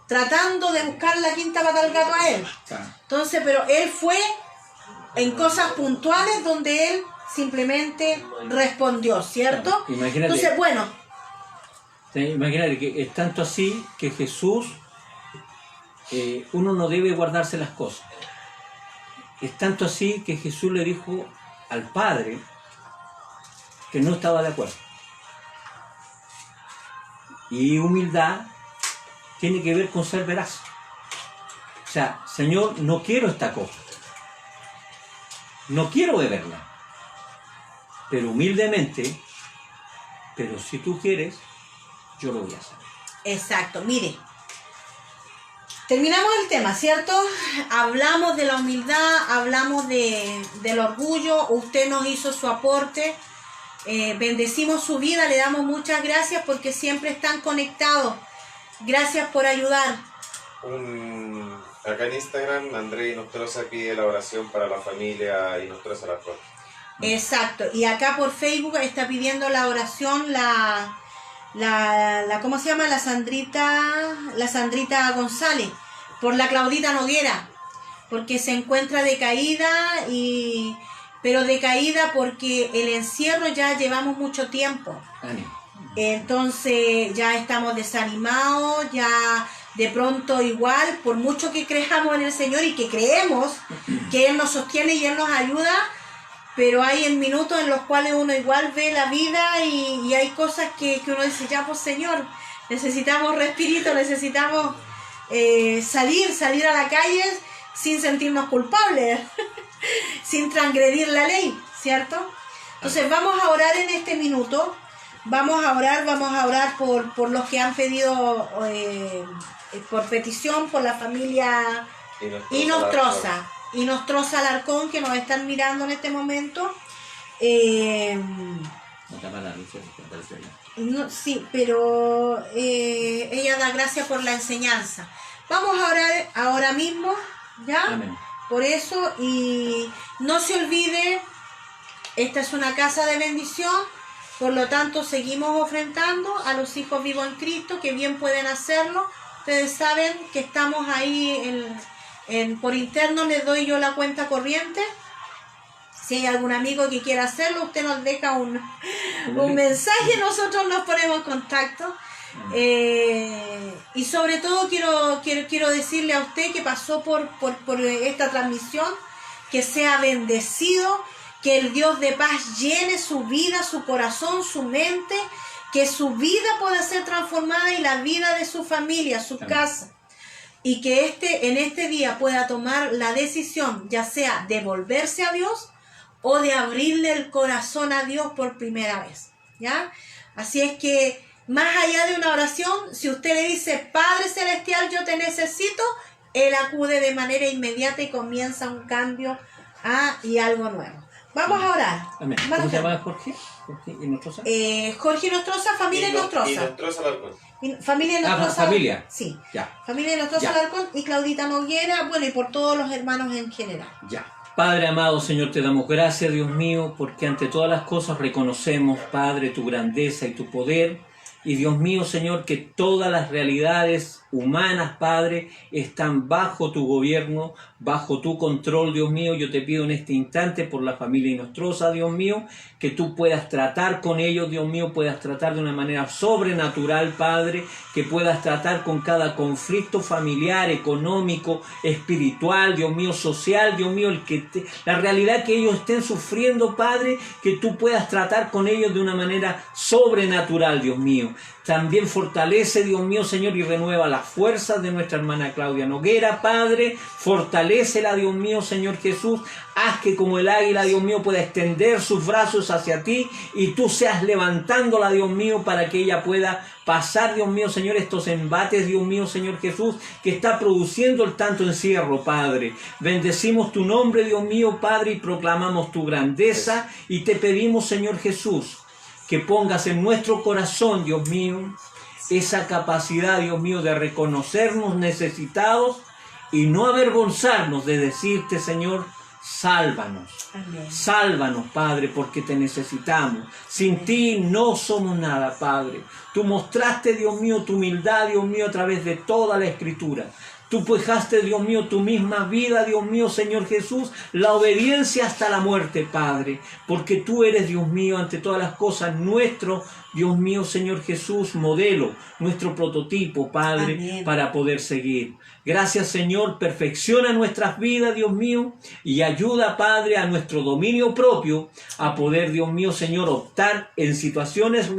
tratando de buscar la quinta pata al gato a él. Entonces, pero él fue en cosas puntuales donde él simplemente respondió, ¿cierto? Claro, imagínate. Entonces, bueno, Imagínate que es tanto así que Jesús, uno no debe guardarse las cosas. Es tanto así que Jesús le dijo al Padre que no estaba de acuerdo. Y humildad tiene que ver con ser veraz. O sea, Señor, no quiero esta cosa. No quiero beberla. Pero humildemente, pero si tú quieres, yo lo voy a hacer. exacto, mire. Terminamos el tema, ¿cierto? Hablamos de la humildad, hablamos del orgullo, usted nos hizo su aporte, bendecimos su vida, le damos muchas gracias porque siempre están conectados. Gracias por ayudar. Acá en Instagram, André Inostroza pide la oración para la familia Inostroza Alarcón. Exacto, y acá por Facebook está pidiendo la oración ¿cómo se llama? La Sandrita González, por la Claudita Noguera, porque se encuentra decaída, pero decaída porque el encierro ya llevamos mucho tiempo. Entonces ya estamos desanimados, ya de pronto igual, por mucho que creamos en el Señor y que creemos que Él nos sostiene y Él nos ayuda, pero hay en minutos en los cuales uno igual ve la vida y hay cosas que uno dice, ya pues Señor, necesitamos respirito, necesitamos salir a la calle sin sentirnos culpables, sin transgredir la ley, ¿cierto? Entonces vamos a orar en este minuto, vamos a orar por los que han pedido, por petición, por la familia Inostroza Alarcón, que nos están mirando en este momento. No, sí, pero ella da gracias por la enseñanza. Vamos a orar ahora mismo, ¿ya? Amén. Por eso, y no se olvide, esta es una casa de bendición, por lo tanto seguimos ofrendando a los hijos vivos en Cristo, que bien pueden hacerlo. Ustedes saben que estamos ahí por interno, les doy yo la cuenta corriente. Si hay algún amigo que quiera hacerlo, usted nos deja un mensaje, nosotros nos ponemos en contacto. Y sobre todo quiero decirle a usted que pasó por esta transmisión, que sea bendecido, que el Dios de paz llene su vida, su corazón, su mente, que su vida pueda ser transformada y la vida de su familia, su casa. Y que en este día pueda tomar la decisión, ya sea de volverse a Dios o de abrirle el corazón a Dios por primera vez, ¿ya? Así es que, más allá de una oración, si usted le dice, Padre Celestial, yo te necesito, Él acude de manera inmediata y comienza un cambio y algo nuevo. Vamos a orar. Amén. ¿Cómo se llama Jorge? ¿Jorge Inostroza? Jorge Inostroza, familia Inostroza. Inostroza Alarcón. Familia Inostroza. Familia. Sí. Ya. Familia Inostroza Alarcón y Claudita Noguera, bueno, y por todos los hermanos en general. Ya. Padre amado, Señor, te damos gracias, Dios mío, porque ante todas las cosas reconocemos, Padre, tu grandeza y tu poder. Y Dios mío, Señor, que todas las realidades humanas, Padre, están bajo tu gobierno, bajo tu control, Dios mío. Yo te pido en este instante por la familia Inostroza, Dios mío, que tú puedas tratar con ellos, Dios mío, puedas tratar de una manera sobrenatural, Padre, que puedas tratar con cada conflicto familiar, económico, espiritual, Dios mío, social, Dios mío, la realidad que ellos estén sufriendo, Padre, que tú puedas tratar con ellos de una manera sobrenatural, Dios mío. También fortalece, Dios mío, Señor, y renueva las fuerzas de nuestra hermana Claudia Noguera, Padre. Fortalécela, Dios mío, Señor Jesús. Haz que como el águila, Dios mío, pueda extender sus brazos hacia ti y tú seas levantándola, Dios mío, para que ella pueda pasar, Dios mío, Señor, estos embates, Dios mío, Señor Jesús, que está produciendo el tanto encierro, Padre. Bendecimos tu nombre, Dios mío, Padre, y proclamamos tu grandeza y te pedimos, Señor Jesús, que pongas en nuestro corazón, Dios mío, esa capacidad, Dios mío, de reconocernos necesitados y no avergonzarnos de decirte, Señor, sálvanos. Amén. Sálvanos, Padre, porque te necesitamos. Sin ti no somos nada, Padre. Tú mostraste, Dios mío, tu humildad, Dios mío, a través de toda la Escritura. Tú dejaste, Dios mío, tu misma vida, Dios mío, Señor Jesús, la obediencia hasta la muerte, Padre, porque tú eres, Dios mío, ante todas las cosas, nuestro, Dios mío, Señor Jesús, modelo, nuestro prototipo, Padre, Amén. para poder seguir. Gracias, Señor, perfecciona nuestras vidas, Dios mío, y ayuda, Padre, a nuestro dominio propio a poder, Dios mío, Señor, optar en situaciones,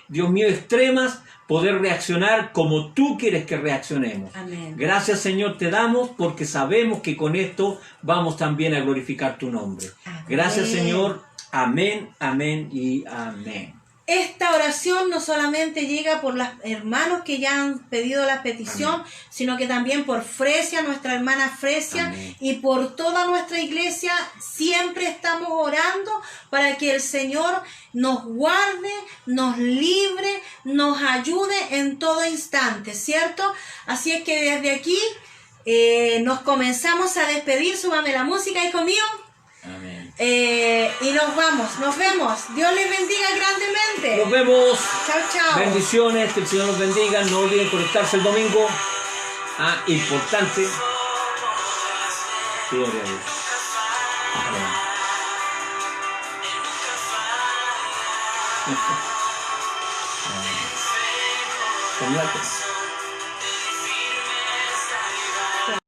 Dios mío, extremas, poder reaccionar como tú quieres que reaccionemos. Amén. Gracias, Señor, te damos porque sabemos que con esto vamos también a glorificar tu nombre. Amén. Gracias, Señor. Amén, amén y amén. Esta oración no solamente llega por los hermanos que ya han pedido la petición, Amén. sino que también por Fresia, nuestra hermana Fresia, Amén. y por toda nuestra iglesia. Siempre estamos orando para que el Señor nos guarde, nos libre, nos ayude en todo instante, ¿cierto? Así es que desde aquí nos comenzamos a despedir. Súbame la música, hijo mío. Amén. Y nos vemos. Dios les bendiga grandemente. Nos vemos. Chao, chao. Bendiciones, que el Señor los bendiga. No olviden conectarse el domingo. Importante. Gloria a Dios. Amén. Amén.